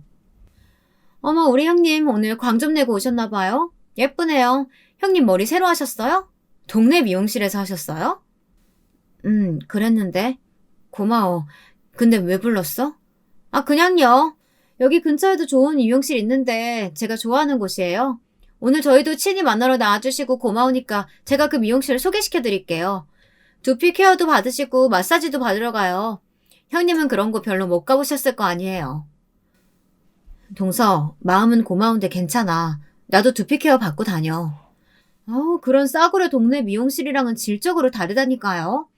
어머, 우리 형님 오늘 광 좀 내고 오셨나 봐요? 예쁘네요. 형님 머리 새로 하셨어요? 동네 미용실에서 하셨어요? 그랬는데. 고마워. 근데 왜 불렀어? 그냥요. 여기 근처에도 좋은 미용실 있는데 제가 좋아하는 곳이에요. 오늘 저희도 친히 만나러 나와주시고 고마우니까 제가 그 미용실 소개시켜드릴게요. 두피 케어도 받으시고 마사지도 받으러 가요. 형님은 그런 거 별로 못 가보셨을 거 아니에요. 동서, 마음은 고마운데 괜찮아. 나도 두피 케어 받고 다녀. 그런 싸구려 동네 미용실이랑은 질적으로 다르다니까요.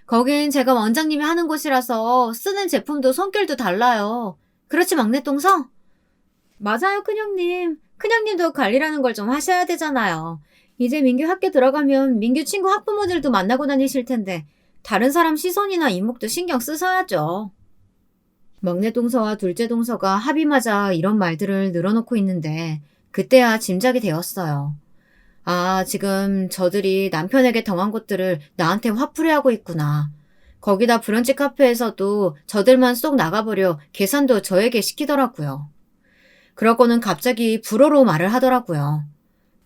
거긴 제가 원장님이 하는 곳이라서 쓰는 제품도 성격도 달라요. 그렇지, 막내 동서? 맞아요, 큰형님. 큰형님도 관리라는 걸 좀 하셔야 되잖아요. 이제 민규 학교 들어가면 민규 친구 학부모들도 만나고 다니실 텐데 다른 사람 시선이나 이목도 신경 쓰셔야죠. 막내 동서와 둘째 동서가 합이 맞아 이런 말들을 늘어놓고 있는데 그때야 짐작이 되었어요. 아, 지금 저들이 남편에게 당한 것들을 나한테 화풀이하고 있구나. 거기다 브런치 카페에서도 저들만 쏙 나가버려 계산도 저에게 시키더라고요. 그러고는 갑자기 불어로 말을 하더라고요.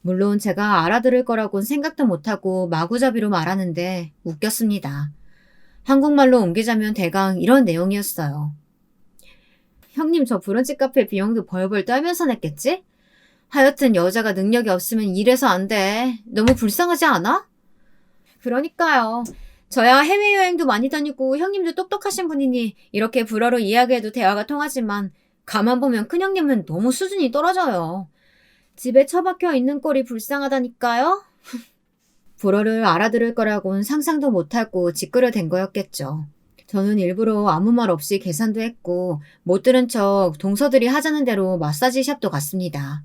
물론 제가 알아들을 거라고는 생각도 못하고 마구잡이로 말하는데 웃겼습니다. 한국말로 옮기자면 대강 이런 내용이었어요. 형님 저 브런치 카페 비용도 벌벌 떨면서 냈겠지? 하여튼 여자가 능력이 없으면 일해서 안 돼. 너무 불쌍하지 않아? 그러니까요. 저야 해외여행도 많이 다니고 형님도 똑똑하신 분이니 이렇게 불어로 이야기해도 대화가 통하지만 가만 보면 큰형님은 너무 수준이 떨어져요. 집에 처박혀 있는 꼴이 불쌍하다니까요? 불어를 알아들을 거라고는 상상도 못하고 짓거려댄 거였겠죠. 저는 일부러 아무 말 없이 계산도 했고 못 들은 척 동서들이 하자는 대로 마사지 샵도 갔습니다.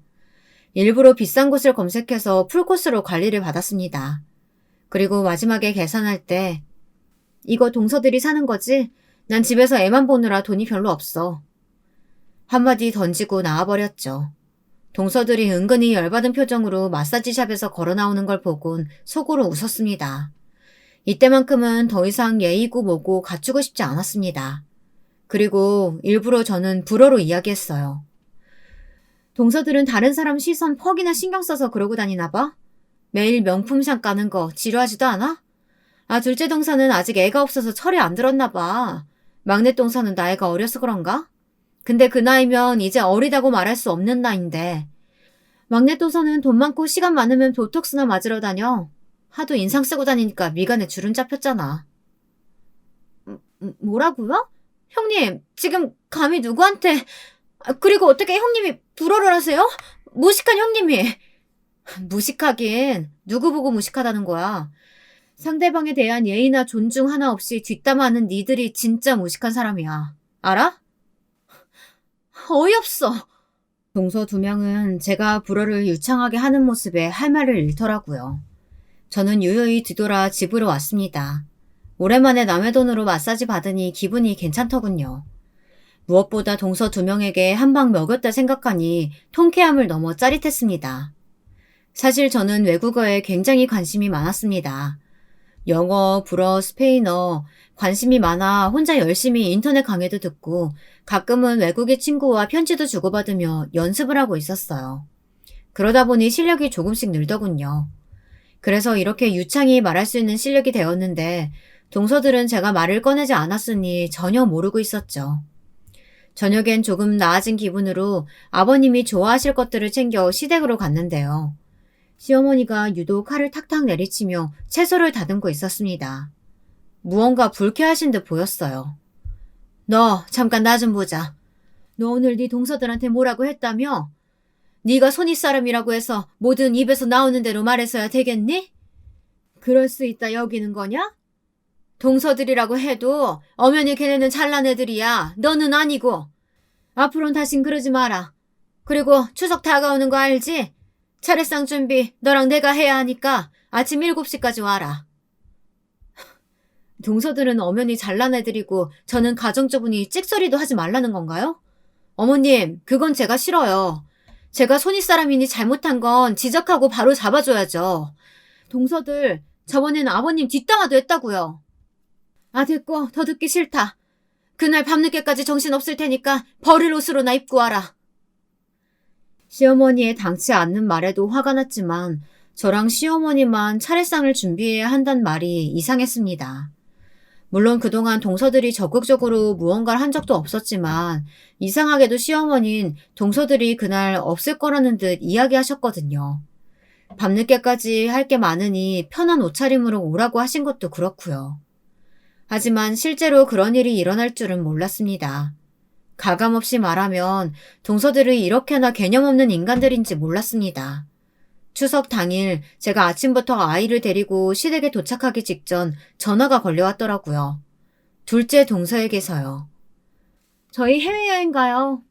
일부러 비싼 곳을 검색해서 풀코스로 관리를 받았습니다. 그리고 마지막에 계산할 때 이거 동서들이 사는 거지? 난 집에서 애만 보느라 돈이 별로 없어. 한마디 던지고 나와버렸죠. 동서들이 은근히 열받은 표정으로 마사지샵에서 걸어 나오는 걸 보곤 속으로 웃었습니다. 이때만큼은 더 이상 예의고 뭐고 갖추고 싶지 않았습니다. 그리고 일부러 저는 불어로 이야기했어요. 동서들은 다른 사람 시선 퍽이나 신경 써서 그러고 다니나 봐? 매일 명품샵 가는 거 지루하지도 않아? 아, 둘째 동서는 아직 애가 없어서 철이 안 들었나 봐. 막내 동서는 나이가 어려서 그런가? 근데 그 나이면 이제 어리다고 말할 수 없는 나이인데. 막내 동서는 돈 많고 시간 많으면 보톡스나 맞으러 다녀. 하도 인상 쓰고 다니니까 미간에 주름 잡혔잖아. 뭐라고요? 형님, 지금 감히 누구한테... 그리고 어떻게 형님이 불어를 하세요? 무식한 형님이. 무식하긴 누구 보고 무식하다는 거야. 상대방에 대한 예의나 존중 하나 없이 뒷담화하는 니들이 진짜 무식한 사람이야. 알아? 어이없어. 동서 두 명은 제가 불어를 유창하게 하는 모습에 할 말을 잃더라고요. 저는 유유히 뒤돌아 집으로 왔습니다. 오랜만에 남의 돈으로 마사지 받으니 기분이 괜찮더군요. 무엇보다 동서 두 명에게 한 방 먹였다 생각하니 통쾌함을 넘어 짜릿했습니다. 사실 저는 외국어에 굉장히 관심이 많았습니다. 영어, 불어, 스페인어 관심이 많아 혼자 열심히 인터넷 강의도 듣고 가끔은 외국의 친구와 편지도 주고받으며 연습을 하고 있었어요. 그러다 보니 실력이 조금씩 늘더군요. 그래서 이렇게 유창히 말할 수 있는 실력이 되었는데 동서들은 제가 말을 꺼내지 않았으니 전혀 모르고 있었죠. 저녁엔 조금 나아진 기분으로 아버님이 좋아하실 것들을 챙겨 시댁으로 갔는데요. 시어머니가 유독 칼을 탁탁 내리치며 채소를 다듬고 있었습니다. 무언가 불쾌하신 듯 보였어요. 너 잠깐 나 좀 보자. 너 오늘 네 동서들한테 뭐라고 했다며? 네가 손윗사람이라고 해서 뭐든 입에서 나오는 대로 말해서야 되겠니? 그럴 수 있다 여기는 거냐? 동서들이라고 해도 엄연히 걔네는 잘난 애들이야. 너는 아니고. 앞으로는 다신 그러지 마라. 그리고 추석 다가오는 거 알지? 차례상 준비 너랑 내가 해야 하니까 아침 7시까지 와라. 동서들은 엄연히 잘난 애들이고 저는 가정주부니 찍소리도 하지 말라는 건가요? 어머님, 그건 제가 싫어요. 제가 손윗사람이니 잘못한 건 지적하고 바로 잡아줘야죠. 동서들, 저번엔 아버님 뒷담화도 했다고요. 아, 됐고 더 듣기 싫다. 그날 밤늦게까지 정신없을 테니까 버릴 옷으로나 입고 와라. 시어머니의 당치 않는 말에도 화가 났지만 저랑 시어머니만 차례상을 준비해야 한단 말이 이상했습니다. 물론 그동안 동서들이 적극적으로 무언가를 한 적도 없었지만 이상하게도 시어머니는 동서들이 그날 없을 거라는 듯 이야기하셨거든요. 밤늦게까지 할 게 많으니 편한 옷차림으로 오라고 하신 것도 그렇고요. 하지만 실제로 그런 일이 일어날 줄은 몰랐습니다. 가감없이 말하면 동서들이 이렇게나 개념 없는 인간들인지 몰랐습니다. 추석 당일 제가 아침부터 아이를 데리고 시댁에 도착하기 직전 전화가 걸려왔더라고요. 둘째 동서에게서요. 저희 해외여행 가요.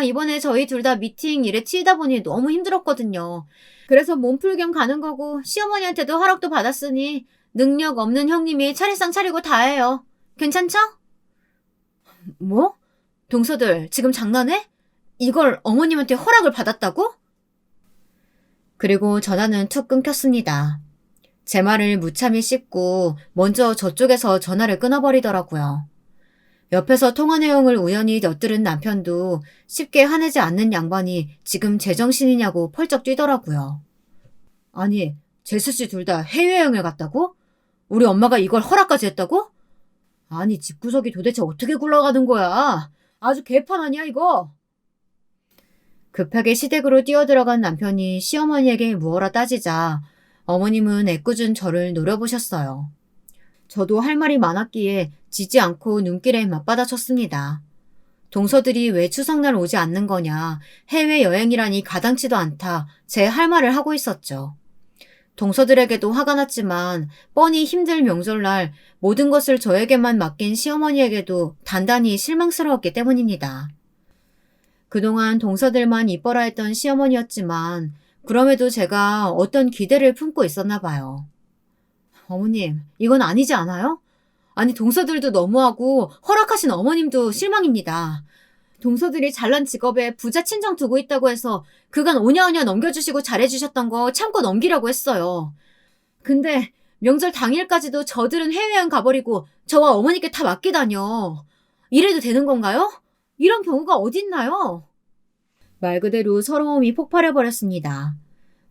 이번에 저희 둘 다 미팅 일에 치이다 보니 너무 힘들었거든요. 그래서 몸풀 겸 가는 거고 시어머니한테도 허락도 받았으니 능력 없는 형님이 차례상 차리고 다 해요. 괜찮죠? 뭐? 동서들 지금 장난해? 이걸 어머님한테 허락을 받았다고? 그리고 전화는 툭 끊겼습니다. 제 말을 무참히 씹고 먼저 저쪽에서 전화를 끊어버리더라고요. 옆에서 통화 내용을 우연히 엿들은 남편도 쉽게 화내지 않는 양반이 지금 제정신이냐고 펄쩍 뛰더라고요. 아니, 제수씨 둘 다 해외여행을 갔다고? 우리 엄마가 이걸 허락까지 했다고? 아니, 집구석이 도대체 어떻게 굴러가는 거야? 아주 개판 아니야, 이거? 급하게 시댁으로 뛰어들어간 남편이 시어머니에게 무어라 따지자 어머님은 애꿎은 저를 노려보셨어요. 저도 할 말이 많았기에 지지 않고 눈길에 맞받아쳤습니다. 동서들이 왜 추석날 오지 않는 거냐, 해외여행이라니 가당치도 않다, 제 할 말을 하고 있었죠. 동서들에게도 화가 났지만 뻔히 힘들 명절날 모든 것을 저에게만 맡긴 시어머니에게도 단단히 실망스러웠기 때문입니다. 그동안 동서들만 이뻐라 했던 시어머니였지만 그럼에도 제가 어떤 기대를 품고 있었나 봐요. 어머님, 이건 아니지 않아요? 아니, 동서들도 너무하고 허락하신 어머님도 실망입니다. 동서들이 잘난 직업에 부자 친정 두고 있다고 해서 그간 오냐오냐 넘겨주시고 잘해주셨던 거 참고 넘기라고 했어요. 근데 명절 당일까지도 저들은 해외여행 가버리고 저와 어머니께 다 맡기다뇨. 이래도 되는 건가요? 이런 경우가 어딨나요? 말 그대로 서러움이 폭발해버렸습니다.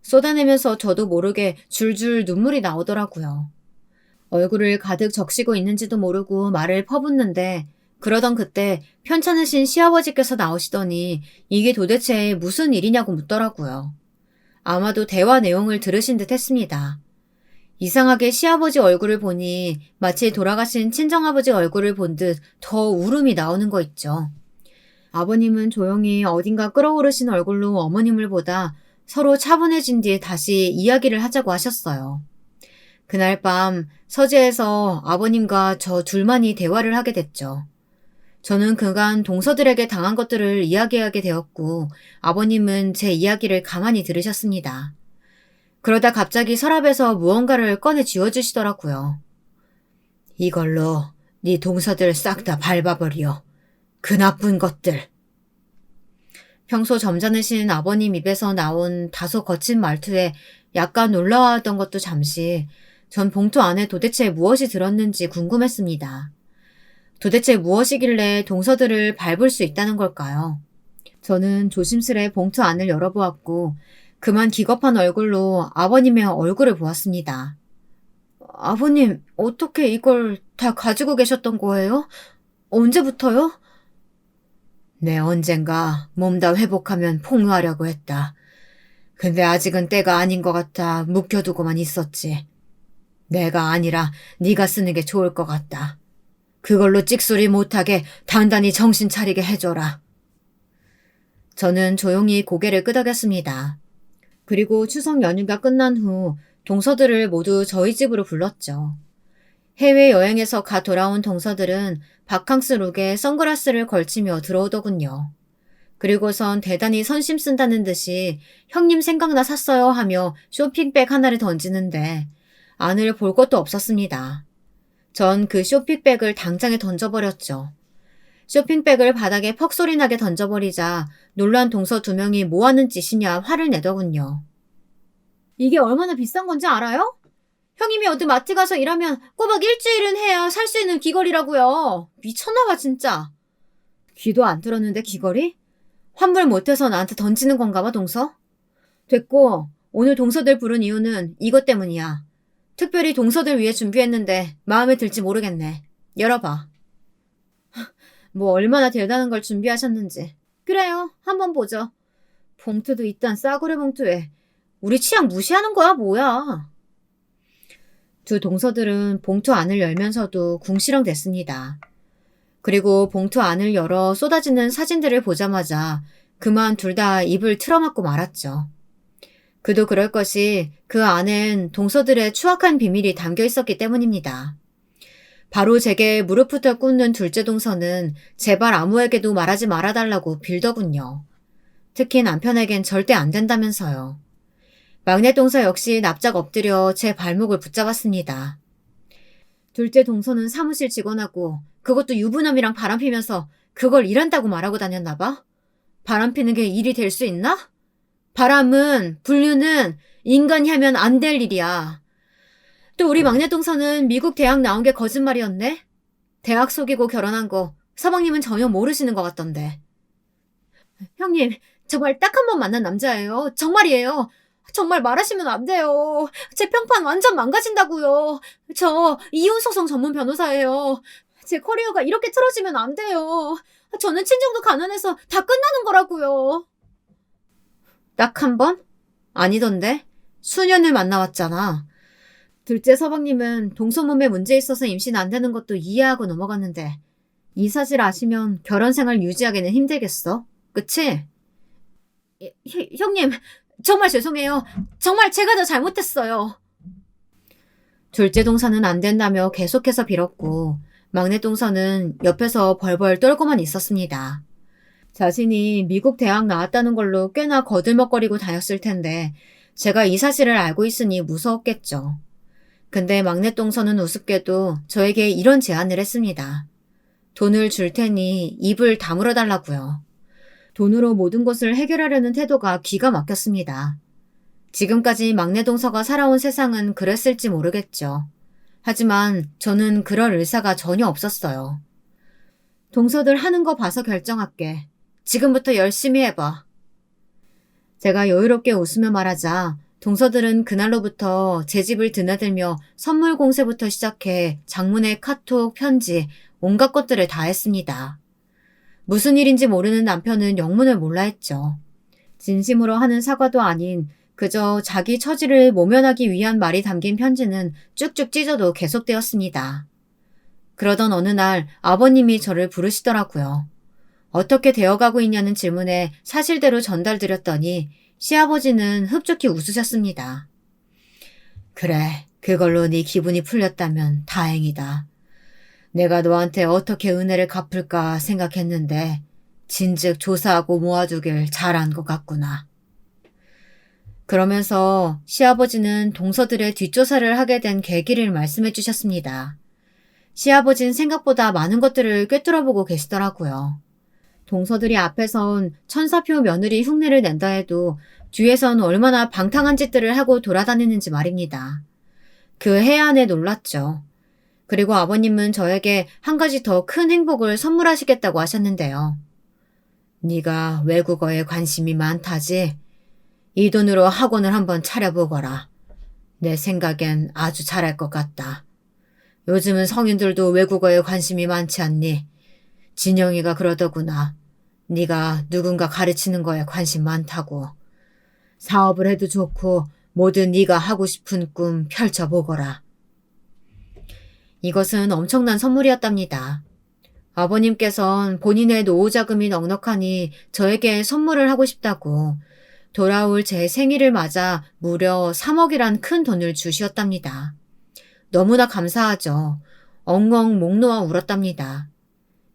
쏟아내면서 저도 모르게 줄줄 눈물이 나오더라고요. 얼굴을 가득 적시고 있는지도 모르고 말을 퍼붓는데 그러던 그때 편찮으신 시아버지께서 나오시더니 이게 도대체 무슨 일이냐고 묻더라고요. 아마도 대화 내용을 들으신 듯 했습니다. 이상하게 시아버지 얼굴을 보니 마치 돌아가신 친정아버지 얼굴을 본 듯 더 울음이 나오는 거 있죠. 아버님은 조용히 어딘가 끓어오르신 얼굴로 어머님을 보다 서로 차분해진 뒤에 다시 이야기를 하자고 하셨어요. 그날 밤 서재에서 아버님과 저 둘만이 대화를 하게 됐죠. 저는 그간 동서들에게 당한 것들을 이야기하게 되었고 아버님은 제 이야기를 가만히 들으셨습니다. 그러다 갑자기 서랍에서 무언가를 꺼내 쥐어주시더라고요. 이걸로 네 동서들 싹 다 밟아버려. 그 나쁜 것들. 평소 점잖으신 아버님 입에서 나온 다소 거친 말투에 약간 놀라워하던 것도 잠시 전 봉투 안에 도대체 무엇이 들었는지 궁금했습니다. 도대체 무엇이길래 동서들을 밟을 수 있다는 걸까요? 저는 조심스레 봉투 안을 열어보았고 그만 기겁한 얼굴로 아버님의 얼굴을 보았습니다. 아버님, 어떻게 이걸 다 가지고 계셨던 거예요? 언제부터요? 네, 언젠가 몸 다 회복하면 폭로하려고 했다. 근데 아직은 때가 아닌 것 같아 묵혀두고만 있었지. 내가 아니라 네가 쓰는 게 좋을 것 같다. 그걸로 찍소리 못하게 단단히 정신 차리게 해줘라. 저는 조용히 고개를 끄덕였습니다. 그리고 추석 연휴가 끝난 후 동서들을 모두 저희 집으로 불렀죠. 해외여행에서 가 돌아온 동서들은 바캉스 룩에 선글라스를 걸치며 들어오더군요. 그리고선 대단히 선심 쓴다는 듯이 형님 생각나 샀어요 하며 쇼핑백 하나를 던지는데 안을 볼 것도 없었습니다. 전 그 쇼핑백을 당장에 던져버렸죠. 쇼핑백을 바닥에 퍽 소리 나게 던져버리자 놀란 동서 두 명이 뭐하는 짓이냐 화를 내더군요. 이게 얼마나 비싼 건지 알아요? 형님이 어디 마트 가서 일하면 꼬박 일주일은 해야 살 수 있는 귀걸이라고요. 미쳤나봐 진짜. 귀도 안 들었는데 귀걸이? 환불 못해서 나한테 던지는 건가 봐 동서? 됐고 오늘 동서들 부른 이유는 이것 때문이야. 특별히 동서들 위해 준비했는데 마음에 들지 모르겠네. 열어봐. 뭐 얼마나 대단한 걸 준비하셨는지. 그래요. 한번 보죠. 봉투도 이딴 싸구려 봉투에 우리 취향 무시하는 거야, 뭐야. 두 동서들은 봉투 안을 열면서도 궁시렁댔습니다. 그리고 봉투 안을 열어 쏟아지는 사진들을 보자마자 그만 둘 다 입을 틀어막고 말았죠. 그도 그럴 것이 그 안엔 동서들의 추악한 비밀이 담겨 있었기 때문입니다. 바로 제게 무릎부터 꿇는 둘째 동서는 제발 아무에게도 말하지 말아달라고 빌더군요. 특히 남편에겐 절대 안 된다면서요. 막내 동서 역시 납작 엎드려 제 발목을 붙잡았습니다. 둘째 동서는 사무실 직원하고 그것도 유부남이랑 바람피면서 그걸 일한다고 말하고 다녔나 봐? 바람피는 게 일이 될 수 있나? 바람은, 불륜은 인간이 하면 안 될 일이야. 또 우리 막내 동서는 미국 대학 나온 게 거짓말이었네? 대학 속이고 결혼한 거 서방님은 전혀 모르시는 것 같던데. 형님, 정말 딱 한 번 만난 남자예요. 정말이에요. 정말 말하시면 안 돼요. 제 평판 완전 망가진다고요. 저 이혼소송 전문 변호사예요. 제 커리어가 이렇게 틀어지면 안 돼요. 저는 친정도 가난해서 다 끝나는 거라고요. 딱 한 번? 아니던데? 수년을 만나왔잖아. 둘째 서방님은 동서몸에 문제 있어서 임신 안 되는 것도 이해하고 넘어갔는데 이 사실 아시면 결혼 생활 유지하기는 힘들겠어. 그치? 형님, 정말 죄송해요. 정말 제가 더 잘못했어요. 둘째 동서는 안 된다며 계속해서 빌었고 막내 동서는 옆에서 벌벌 떨고만 있었습니다. 자신이 미국 대학 나왔다는 걸로 꽤나 거들먹거리고 다녔을 텐데 제가 이 사실을 알고 있으니 무서웠겠죠. 근데 막내 동서는 우습게도 저에게 이런 제안을 했습니다. 돈을 줄 테니 입을 다물어 달라고요. 돈으로 모든 것을 해결하려는 태도가 기가 막혔습니다. 지금까지 막내 동서가 살아온 세상은 그랬을지 모르겠죠. 하지만 저는 그럴 의사가 전혀 없었어요. 동서들 하는 거 봐서 결정할게. 지금부터 열심히 해봐. 제가 여유롭게 웃으며 말하자 동서들은 그날로부터 제 집을 드나들며 선물 공세부터 시작해 장문의 카톡, 편지, 온갖 것들을 다 했습니다. 무슨 일인지 모르는 남편은 영문을 몰라 했죠. 진심으로 하는 사과도 아닌 그저 자기 처지를 모면하기 위한 말이 담긴 편지는 쭉쭉 찢어도 계속되었습니다. 그러던 어느 날 아버님이 저를 부르시더라고요. 어떻게 되어가고 있냐는 질문에 사실대로 전달드렸더니 시아버지는 흡족히 웃으셨습니다. 그래, 그걸로 네 기분이 풀렸다면 다행이다. 내가 너한테 어떻게 은혜를 갚을까 생각했는데 진즉 조사하고 모아두길 잘한 것 같구나. 그러면서 시아버지는 동서들의 뒷조사를 하게 된 계기를 말씀해 주셨습니다. 시아버지는 생각보다 많은 것들을 꿰뚫어보고 계시더라고요. 동서들이 앞에선 천사표 며느리 흉내를 낸다 해도 뒤에선 얼마나 방탕한 짓들을 하고 돌아다니는지 말입니다. 그 해안에 놀랐죠. 그리고 아버님은 저에게 한 가지 더 큰 행복을 선물하시겠다고 하셨는데요. 네가 외국어에 관심이 많다지? 이 돈으로 학원을 한번 차려보거라. 내 생각엔 아주 잘할 것 같다. 요즘은 성인들도 외국어에 관심이 많지 않니? 진영이가 그러더구나. 네가 누군가 가르치는 거에 관심 많다고. 사업을 해도 좋고 뭐든 네가 하고 싶은 꿈 펼쳐보거라. 이것은 엄청난 선물이었답니다. 아버님께선 본인의 노후 자금이 넉넉하니 저에게 선물을 하고 싶다고 돌아올 제 생일을 맞아 무려 3억이란 큰 돈을 주시었답니다. 너무나 감사하죠. 엉엉 목 놓아 울었답니다.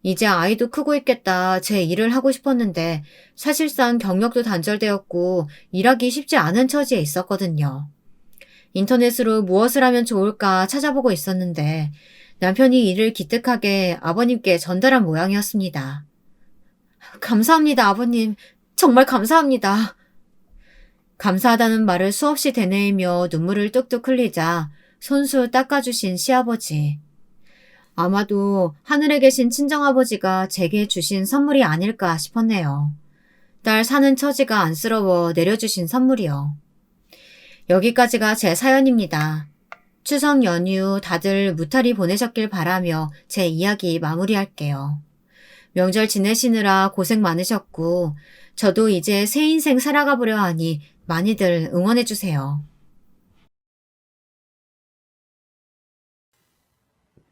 이제 아이도 크고 있겠다 제 일을 하고 싶었는데 사실상 경력도 단절되었고 일하기 쉽지 않은 처지에 있었거든요. 인터넷으로 무엇을 하면 좋을까 찾아보고 있었는데 남편이 이를 기특하게 아버님께 전달한 모양이었습니다. 감사합니다, 아버님. 정말 감사합니다. 감사하다는 말을 수없이 되뇌이며 눈물을 뚝뚝 흘리자 손수 닦아주신 시아버지. 아마도 하늘에 계신 친정아버지가 제게 주신 선물이 아닐까 싶었네요. 딸 사는 처지가 안쓰러워 내려주신 선물이요. 여기까지가 제 사연입니다. 추석 연휴 다들 무탈히 보내셨길 바라며 제 이야기 마무리할게요. 명절 지내시느라 고생 많으셨고, 저도 이제 새 인생 살아가 보려 하니 많이들 응원해주세요.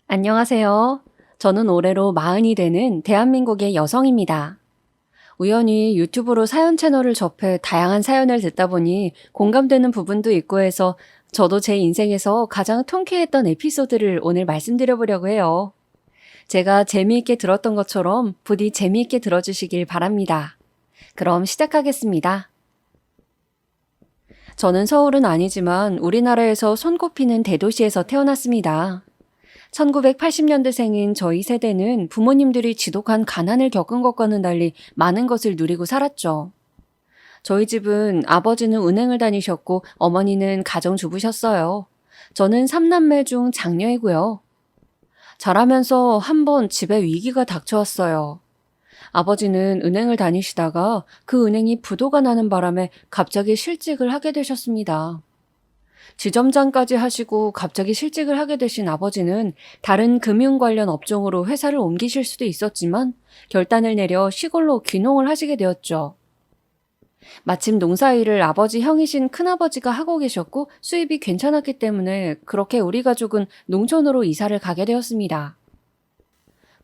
안녕하세요. 저는 올해로 40이 되는 대한민국의 여성입니다. 우연히 유튜브로 사연 채널을 접해 다양한 사연을 듣다 보니 공감되는 부분도 있고 해서 저도 제 인생에서 가장 통쾌했던 에피소드를 오늘 말씀드려보려고 해요. 제가 재미있게 들었던 것처럼 부디 재미있게 들어주시길 바랍니다. 그럼 시작하겠습니다. 저는 서울은 아니지만 우리나라에서 손꼽히는 대도시에서 태어났습니다. 1980년대생인 저희 세대는 부모님들이 지독한 가난을 겪은 것과는 달리 많은 것을 누리고 살았죠. 저희 집은 아버지는 은행을 다니셨고 어머니는 가정주부셨어요. 저는 3남매 중 장녀이고요. 자라면서 한번 집에 위기가 닥쳐왔어요. 아버지는 은행을 다니시다가 그 은행이 부도가 나는 바람에 갑자기 실직을 하게 되셨습니다. 지점장까지 하시고 갑자기 실직을 하게 되신 아버지는 다른 금융 관련 업종으로 회사를 옮기실 수도 있었지만 결단을 내려 시골로 귀농을 하시게 되었죠. 마침 농사일을 아버지 형이신 큰아버지가 하고 계셨고 수입이 괜찮았기 때문에 그렇게 우리 가족은 농촌으로 이사를 가게 되었습니다.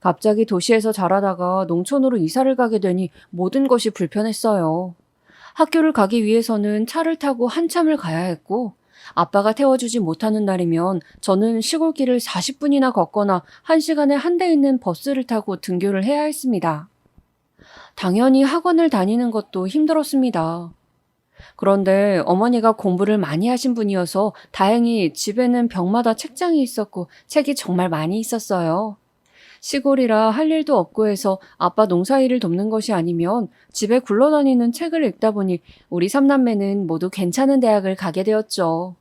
갑자기 도시에서 자라다가 농촌으로 이사를 가게 되니 모든 것이 불편했어요. 학교를 가기 위해서는 차를 타고 한참을 가야 했고 아빠가 태워주지 못하는 날이면 저는 시골길을 40분이나 걷거나 1시간에 한 대 있는 버스를 타고 등교를 해야 했습니다. 당연히 학원을 다니는 것도 힘들었습니다. 그런데 어머니가 공부를 많이 하신 분이어서 다행히 집에는 벽마다 책장이 있었고 책이 정말 많이 있었어요. 시골이라 할 일도 없고 해서 아빠 농사일을 돕는 것이 아니면 집에 굴러다니는 책을 읽다 보니 우리 3남매는 모두 괜찮은 대학을 가게 되었죠.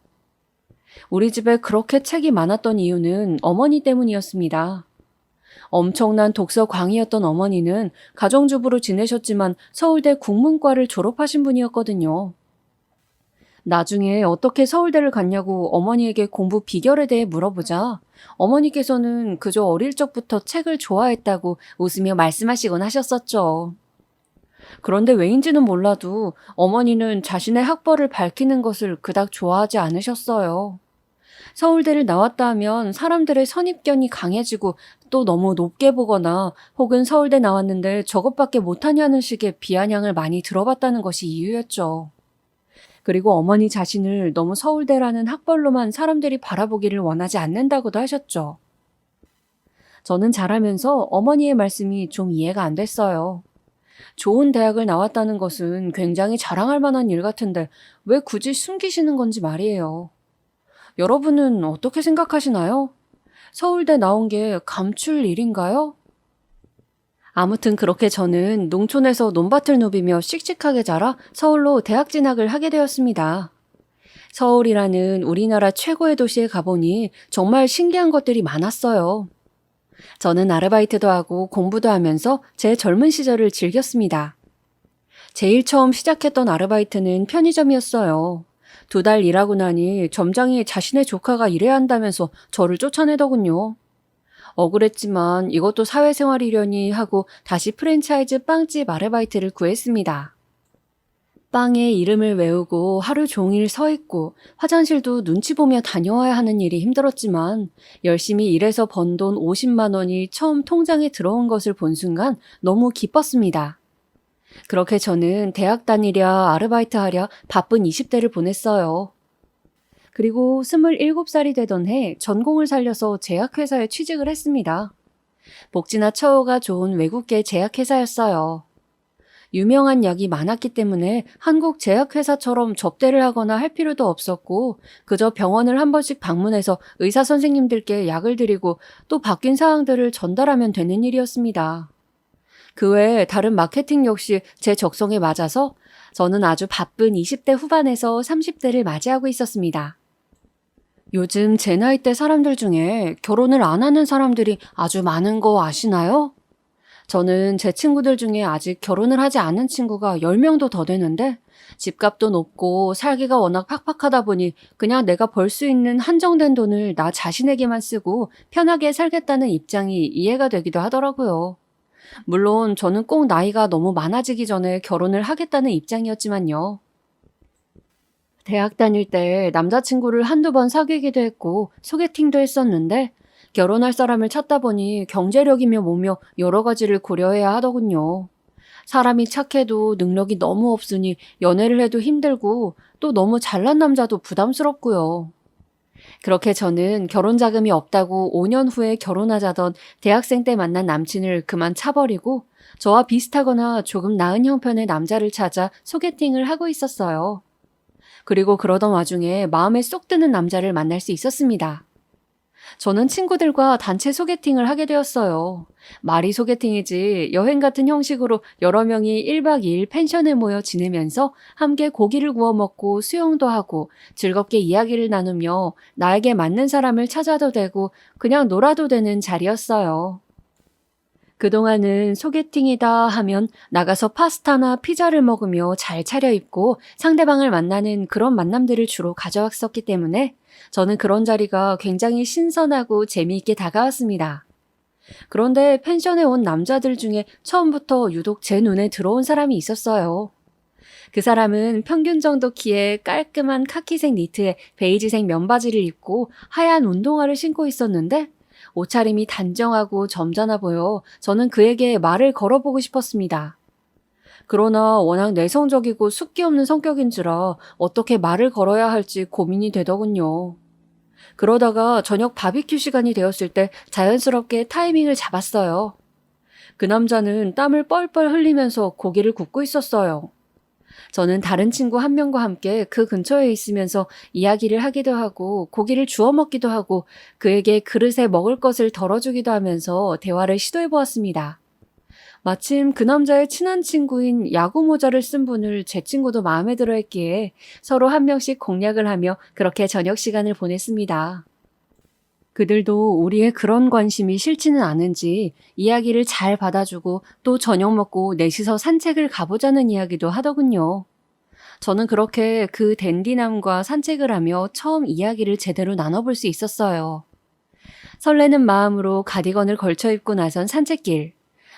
우리 집에 그렇게 책이 많았던 이유는 어머니 때문이었습니다. 엄청난 독서광이었던 어머니는 가정주부로 지내셨지만 서울대 국문과를 졸업하신 분이었거든요. 나중에 어떻게 서울대를 갔냐고 어머니에게 공부 비결에 대해 물어보자 어머니께서는 그저 어릴 적부터 책을 좋아했다고 웃으며 말씀하시곤 하셨었죠. 그런데 왜인지는 몰라도 어머니는 자신의 학벌을 밝히는 것을 그닥 좋아하지 않으셨어요. 서울대를 나왔다 하면 사람들의 선입견이 강해지고 또 너무 높게 보거나 혹은 서울대 나왔는데 저것밖에 못하냐는 식의 비아냥을 많이 들어봤다는 것이 이유였죠. 그리고 어머니 자신을 너무 서울대라는 학벌로만 사람들이 바라보기를 원하지 않는다고도 하셨죠. 저는 자라면서 어머니의 말씀이 좀 이해가 안 됐어요. 좋은 대학을 나왔다는 것은 굉장히 자랑할 만한 일 같은데 왜 굳이 숨기시는 건지 말이에요. 여러분은 어떻게 생각하시나요? 서울대 나온 게 감출 일인가요? 아무튼 그렇게 저는 농촌에서 논밭을 누비며 씩씩하게 자라 서울로 대학 진학을 하게 되었습니다. 서울이라는 우리나라 최고의 도시에 가보니 정말 신기한 것들이 많았어요. 저는 아르바이트도 하고 공부도 하면서 제 젊은 시절을 즐겼습니다. 제일 처음 시작했던 아르바이트는 편의점이었어요. 2달 일하고 나니 점장이 자신의 조카가 일해야 한다면서 저를 쫓아내더군요. 억울했지만 이것도 사회생활이려니 하고 다시 프랜차이즈 빵집 아르바이트를 구했습니다. 빵에 이름을 외우고 하루 종일 서 있고 화장실도 눈치 보며 다녀와야 하는 일이 힘들었지만 열심히 일해서 번 돈 50만 원이 처음 통장에 들어온 것을 본 순간 너무 기뻤습니다. 그렇게 저는 대학 다니랴 아르바이트 하랴 바쁜 20대를 보냈어요. 그리고 27살이 되던 해 전공을 살려서 제약회사에 취직을 했습니다. 복지나 처우가 좋은 외국계 제약회사였어요. 유명한 약이 많았기 때문에 한국 제약회사처럼 접대를 하거나 할 필요도 없었고 그저 병원을 한 번씩 방문해서 의사 선생님들께 약을 드리고 또 바뀐 사항들을 전달하면 되는 일이었습니다. 그 외에 다른 마케팅 역시 제 적성에 맞아서 저는 아주 바쁜 20대 후반에서 30대를 맞이하고 있었습니다. 요즘 제 나이대 사람들 중에 결혼을 안 하는 사람들이 아주 많은 거 아시나요? 저는 제 친구들 중에 아직 결혼을 하지 않은 친구가 10명도 더 되는데 집값도 높고 살기가 워낙 팍팍하다 보니 그냥 내가 벌 수 있는 한정된 돈을 나 자신에게만 쓰고 편하게 살겠다는 입장이 이해가 되기도 하더라고요. 물론 저는 꼭 나이가 너무 많아지기 전에 결혼을 하겠다는 입장이었지만요. 대학 다닐 때 남자친구를 한두 번 사귀기도 했고 소개팅도 했었는데 결혼할 사람을 찾다 보니 경제력이며 뭐며 여러 가지를 고려해야 하더군요. 사람이 착해도 능력이 너무 없으니 연애를 해도 힘들고 또 너무 잘난 남자도 부담스럽고요. 그렇게 저는 결혼 자금이 없다고 5년 후에 결혼하자던 대학생 때 만난 남친을 그만 차버리고 저와 비슷하거나 조금 나은 형편의 남자를 찾아 소개팅을 하고 있었어요. 그리고 그러던 와중에 마음에 쏙 드는 남자를 만날 수 있었습니다. 저는 친구들과 단체 소개팅을 하게 되었어요. 말이 소개팅이지 여행 같은 형식으로 여러 명이 1박 2일 펜션에 모여 지내면서 함께 고기를 구워 먹고 수영도 하고 즐겁게 이야기를 나누며 나에게 맞는 사람을 찾아도 되고 그냥 놀아도 되는 자리였어요. 그동안은 소개팅이다 하면 나가서 파스타나 피자를 먹으며 잘 차려입고 상대방을 만나는 그런 만남들을 주로 가져왔었기 때문에 저는 그런 자리가 굉장히 신선하고 재미있게 다가왔습니다. 그런데 펜션에 온 남자들 중에 처음부터 유독 제 눈에 들어온 사람이 있었어요. 그 사람은 평균 정도 키에 깔끔한 카키색 니트에 베이지색 면바지를 입고 하얀 운동화를 신고 있었는데 옷차림이 단정하고 점잖아 보여 저는 그에게 말을 걸어보고 싶었습니다. 그러나 워낙 내성적이고 숫기 없는 성격인지라 어떻게 말을 걸어야 할지 고민이 되더군요. 그러다가 저녁 바비큐 시간이 되었을 때 자연스럽게 타이밍을 잡았어요. 그 남자는 땀을 뻘뻘 흘리면서 고기를 굽고 있었어요. 저는 다른 친구 한 명과 함께 그 근처에 있으면서 이야기를 하기도 하고 고기를 주워 먹기도 하고 그에게 그릇에 먹을 것을 덜어주기도 하면서 대화를 시도해 보았습니다. 마침 그 남자의 친한 친구인 야구 모자를 쓴 분을 제 친구도 마음에 들어 했기에 서로 한 명씩 공략을 하며 그렇게 저녁 시간을 보냈습니다. 그들도 우리의 그런 관심이 싫지는 않은지 이야기를 잘 받아주고 또 저녁 먹고 넷이서 산책을 가보자는 이야기도 하더군요. 저는 그렇게 그 댄디남과 산책을 하며 처음 이야기를 제대로 나눠볼 수 있었어요. 설레는 마음으로 가디건을 걸쳐 입고 나선 산책길.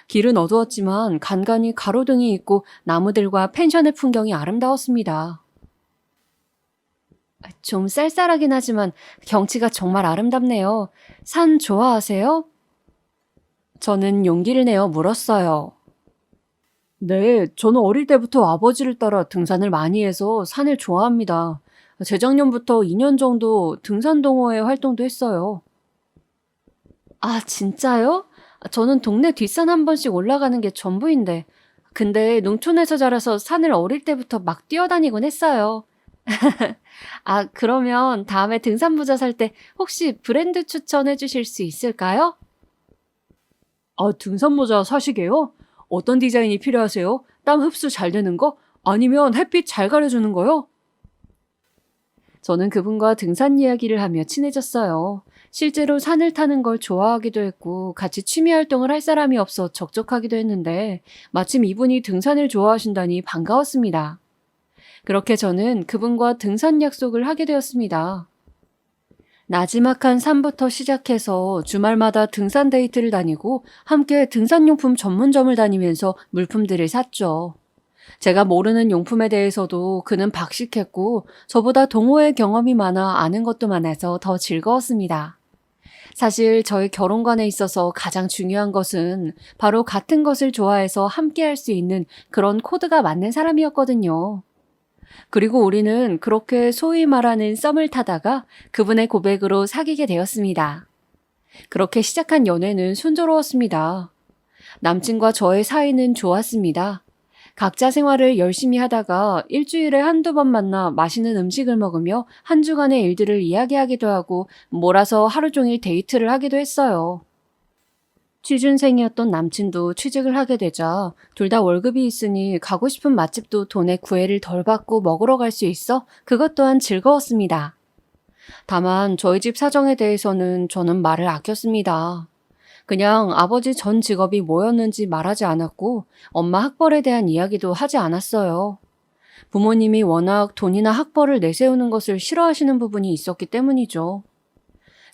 길은 어두웠지만 간간히 가로등이 있고 나무들과 펜션의 풍경이 아름다웠습니다. 좀 쌀쌀하긴 하지만 경치가 정말 아름답네요. 산 좋아하세요? 저는 용기를 내어 물었어요. 네, 저는 어릴 때부터 아버지를 따라 등산을 많이 해서 산을 좋아합니다. 재작년부터 2년 정도 등산 동호회 활동도 했어요. 아, 진짜요? 저는 동네 뒷산 한 번씩 올라가는 게 전부인데. 근데 농촌에서 자라서 산을 어릴 때부터 막 뛰어다니곤 했어요. 아, 그러면 다음에 등산모자 살 때 혹시 브랜드 추천해 주실 수 있을까요? 아, 등산모자 사시게요? 어떤 디자인이 필요하세요? 땀 흡수 잘 되는 거? 아니면 햇빛 잘 가려주는 거요? 저는 그분과 등산 이야기를 하며 친해졌어요. 실제로 산을 타는 걸 좋아하기도 했고 같이 취미 활동을 할 사람이 없어 적적하기도 했는데 마침 이분이 등산을 좋아하신다니 반가웠습니다. 그렇게 저는 그분과 등산 약속을 하게 되었습니다. 나지막한 산부터 시작해서 주말마다 등산 데이트를 다니고 함께 등산용품 전문점을 다니면서 물품들을 샀죠. 제가 모르는 용품에 대해서도 그는 박식했고 저보다 동호회 경험이 많아 아는 것도 많아서 더 즐거웠습니다. 사실 저희 결혼관에 있어서 가장 중요한 것은 바로 같은 것을 좋아해서 함께 할 수 있는 그런 코드가 맞는 사람이었거든요. 그리고 우리는 그렇게 소위 말하는 썸을 타다가 그분의 고백으로 사귀게 되었습니다. 그렇게 시작한 연애는 순조로웠습니다. 남친과 저의 사이는 좋았습니다. 각자 생활을 열심히 하다가 일주일에 한두 번 만나 맛있는 음식을 먹으며 한 주간의 일들을 이야기하기도 하고 몰아서 하루 종일 데이트를 하기도 했어요. 취준생이었던 남친도 취직을 하게 되자 둘 다 월급이 있으니 가고 싶은 맛집도 돈에 구애를 덜 받고 먹으러 갈 수 있어 그것 또한 즐거웠습니다. 다만 저희 집 사정에 대해서는 저는 말을 아꼈습니다. 그냥 아버지 전 직업이 뭐였는지 말하지 않았고 엄마 학벌에 대한 이야기도 하지 않았어요. 부모님이 워낙 돈이나 학벌을 내세우는 것을 싫어하시는 부분이 있었기 때문이죠.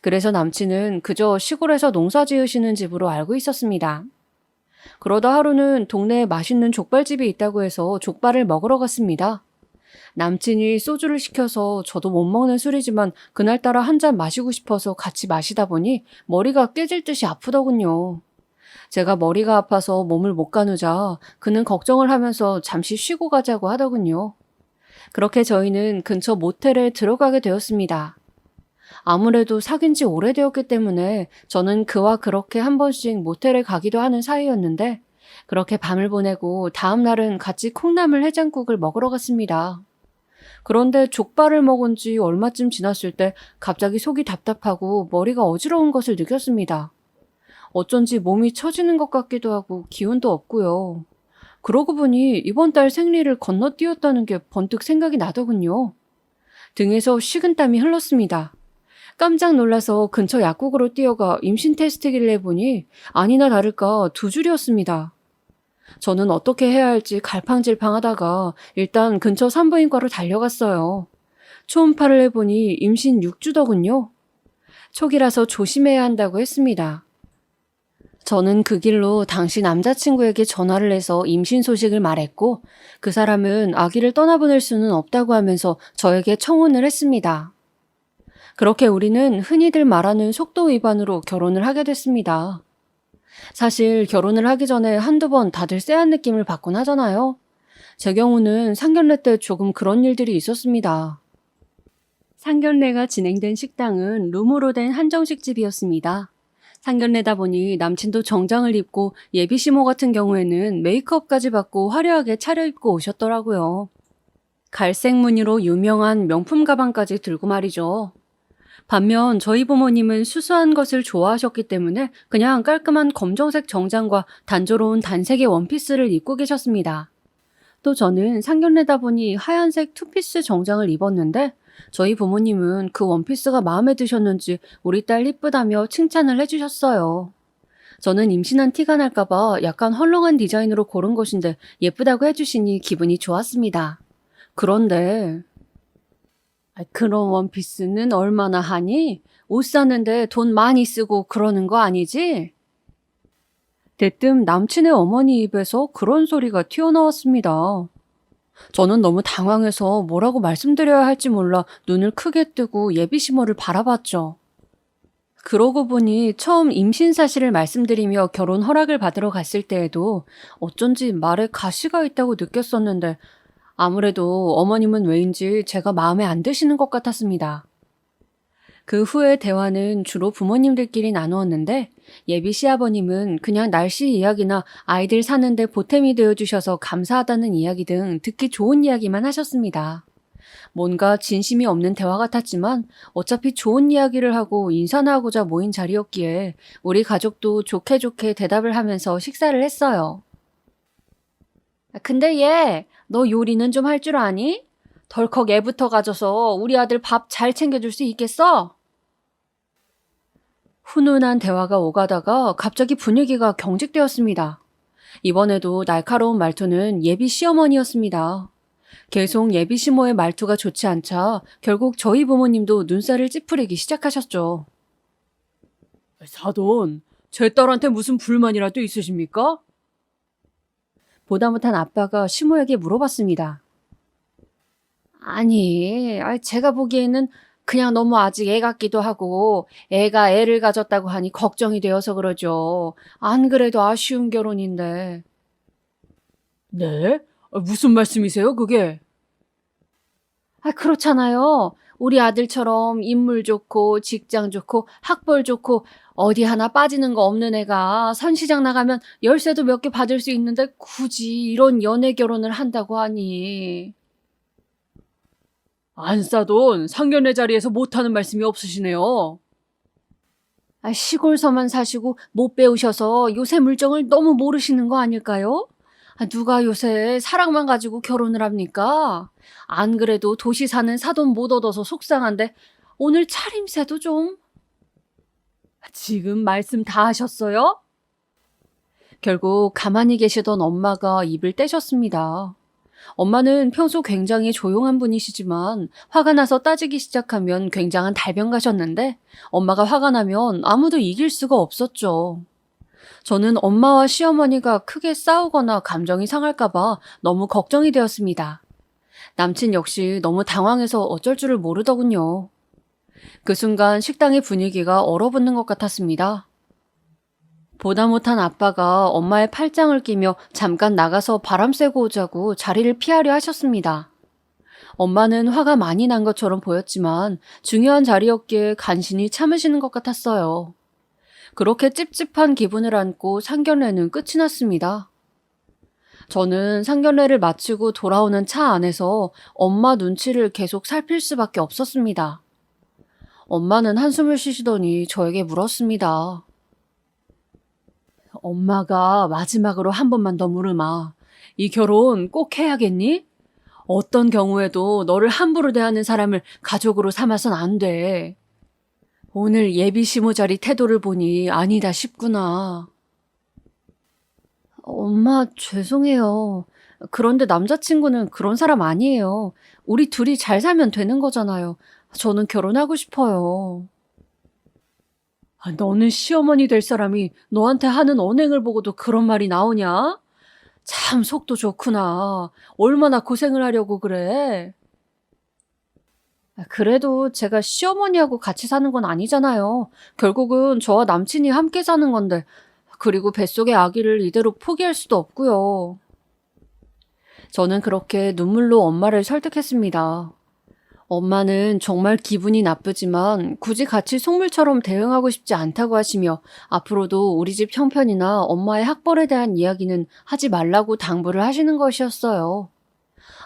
그래서 남친은 그저 시골에서 농사 지으시는 집으로 알고 있었습니다. 그러다 하루는 동네에 맛있는 족발집이 있다고 해서 족발을 먹으러 갔습니다. 남친이 소주를 시켜서 저도 못 먹는 술이지만 그날따라 한 잔 마시고 싶어서 같이 마시다 보니 머리가 깨질 듯이 아프더군요. 제가 머리가 아파서 몸을 못 가누자 그는 걱정을 하면서 잠시 쉬고 가자고 하더군요. 그렇게 저희는 근처 모텔에 들어가게 되었습니다. 아무래도 사귄 지 오래되었기 때문에 저는 그와 그렇게 한 번씩 모텔에 가기도 하는 사이였는데 그렇게 밤을 보내고 다음 날은 같이 콩나물 해장국을 먹으러 갔습니다. 그런데 족발을 먹은 지 얼마쯤 지났을 때 갑자기 속이 답답하고 머리가 어지러운 것을 느꼈습니다. 어쩐지 몸이 처지는 것 같기도 하고 기운도 없고요. 그러고 보니 이번 달 생리를 건너뛰었다는 게 번뜩 생각이 나더군요. 등에서 식은땀이 흘렀습니다. 깜짝 놀라서 근처 약국으로 뛰어가 임신 테스트기를 해보니 아니나 다를까 2줄이었습니다. 저는 어떻게 해야 할지 갈팡질팡하다가 일단 근처 산부인과로 달려갔어요. 초음파를 해보니 임신 6주더군요. 초기라서 조심해야 한다고 했습니다. 저는 그 길로 당시 남자친구에게 전화를 해서 임신 소식을 말했고 그 사람은 아기를 떠나보낼 수는 없다고 하면서 저에게 청혼을 했습니다. 그렇게 우리는 흔히들 말하는 속도 위반으로 결혼을 하게 됐습니다. 사실 결혼을 하기 전에 한두 번 다들 쎄한 느낌을 받곤 하잖아요. 제 경우는 상견례 때 조금 그런 일들이 있었습니다. 상견례가 진행된 식당은 룸으로 된 한정식 집이었습니다. 상견례다 보니 남친도 정장을 입고 예비시모 같은 경우에는 메이크업까지 받고 화려하게 차려입고 오셨더라고요. 갈색 무늬로 유명한 명품 가방까지 들고 말이죠. 반면 저희 부모님은 수수한 것을 좋아하셨기 때문에 그냥 깔끔한 검정색 정장과 단조로운 단색의 원피스를 입고 계셨습니다. 또 저는 상견례다 보니 하얀색 투피스 정장을 입었는데 저희 부모님은 그 원피스가 마음에 드셨는지 우리 딸 이쁘다며 칭찬을 해주셨어요. 저는 임신한 티가 날까봐 약간 헐렁한 디자인으로 고른 것인데 예쁘다고 해주시니 기분이 좋았습니다. 그런데 그런 원피스는 얼마나 하니? 옷 사는데 돈 많이 쓰고 그러는 거 아니지? 대뜸 남친의 어머니 입에서 그런 소리가 튀어나왔습니다. 저는 너무 당황해서 뭐라고 말씀드려야 할지 몰라 눈을 크게 뜨고 예비시모를 바라봤죠. 그러고 보니 처음 임신 사실을 말씀드리며 결혼 허락을 받으러 갔을 때에도 어쩐지 말에 가시가 있다고 느꼈었는데 아무래도 어머님은 왜인지 제가 마음에 안 드시는 것 같았습니다. 그 후의 대화는 주로 부모님들끼리 나누었는데 예비 시아버님은 그냥 날씨 이야기나 아이들 사는데 보탬이 되어주셔서 감사하다는 이야기 등 듣기 좋은 이야기만 하셨습니다. 뭔가 진심이 없는 대화 같았지만 어차피 좋은 이야기를 하고 인사나 하고자 모인 자리였기에 우리 가족도 좋게 좋게 대답을 하면서 식사를 했어요. 근데 얘, 너 요리는 좀 할 줄 아니? 덜컥 애부터 가져서 우리 아들 밥 잘 챙겨줄 수 있겠어? 훈훈한 대화가 오가다가 갑자기 분위기가 경직되었습니다. 이번에도 날카로운 말투는 예비 시어머니였습니다. 계속 예비 시모의 말투가 좋지 않자 결국 저희 부모님도 눈살을 찌푸리기 시작하셨죠. 사돈, 제 딸한테 무슨 불만이라도 있으십니까? 보다 못한 아빠가 시모에게 물어봤습니다. 아니, 제가 보기에는 그냥 너무 아직 애 같기도 하고 애가 애를 가졌다고 하니 걱정이 되어서 그러죠. 안 그래도 아쉬운 결혼인데. 네? 무슨 말씀이세요, 그게? 그렇잖아요. 우리 아들처럼 인물 좋고 직장 좋고 학벌 좋고 어디 하나 빠지는 거 없는 애가 선시장 나가면 열쇠도 몇 개 받을 수 있는데 굳이 이런 연애 결혼을 한다고 하니. 안싸돈 상견례 자리에서 못하는 말씀이 없으시네요. 시골서만 사시고 못 배우셔서 요새 물정을 너무 모르시는 거 아닐까요? 누가 요새 사랑만 가지고 결혼을 합니까? 안 그래도 도시 사는 사돈 못 얻어서 속상한데 오늘 차림새도 좀. 지금 말씀 다 하셨어요? 결국 가만히 계시던 엄마가 입을 떼셨습니다. 엄마는 평소 굉장히 조용한 분이시지만 화가 나서 따지기 시작하면 굉장한 달변가셨는데 엄마가 화가 나면 아무도 이길 수가 없었죠. 저는 엄마와 시어머니가 크게 싸우거나 감정이 상할까봐 너무 걱정이 되었습니다. 남친 역시 너무 당황해서 어쩔 줄을 모르더군요. 그 순간 식당의 분위기가 얼어붙는 것 같았습니다. 보다 못한 아빠가 엄마의 팔짱을 끼며 잠깐 나가서 바람 쐬고 오자고 자리를 피하려 하셨습니다. 엄마는 화가 많이 난 것처럼 보였지만 중요한 자리였기에 간신히 참으시는 것 같았어요. 그렇게 찝찝한 기분을 안고 상견례는 끝이 났습니다. 저는 상견례를 마치고 돌아오는 차 안에서 엄마 눈치를 계속 살필 수밖에 없었습니다. 엄마는 한숨을 쉬시더니 저에게 물었습니다. 엄마가 마지막으로 한 번만 더 물으마. 이 결혼 꼭 해야겠니? 어떤 경우에도 너를 함부로 대하는 사람을 가족으로 삼아선 안 돼. 오늘 예비 시모자리 태도를 보니 아니다 싶구나. 엄마, 죄송해요. 그런데 남자친구는 그런 사람 아니에요. 우리 둘이 잘 살면 되는 거잖아요. 저는 결혼하고 싶어요. 너는 시어머니 될 사람이 너한테 하는 언행을 보고도 그런 말이 나오냐? 참 속도 좋구나. 얼마나 고생을 하려고 그래. 그래도 제가 시어머니하고 같이 사는 건 아니잖아요. 결국은 저와 남친이 함께 사는 건데, 그리고 뱃속의 아기를 이대로 포기할 수도 없고요. 저는 그렇게 눈물로 엄마를 설득했습니다. 엄마는 정말 기분이 나쁘지만 굳이 같이 속물처럼 대응하고 싶지 않다고 하시며 앞으로도 우리 집 형편이나 엄마의 학벌에 대한 이야기는 하지 말라고 당부를 하시는 것이었어요.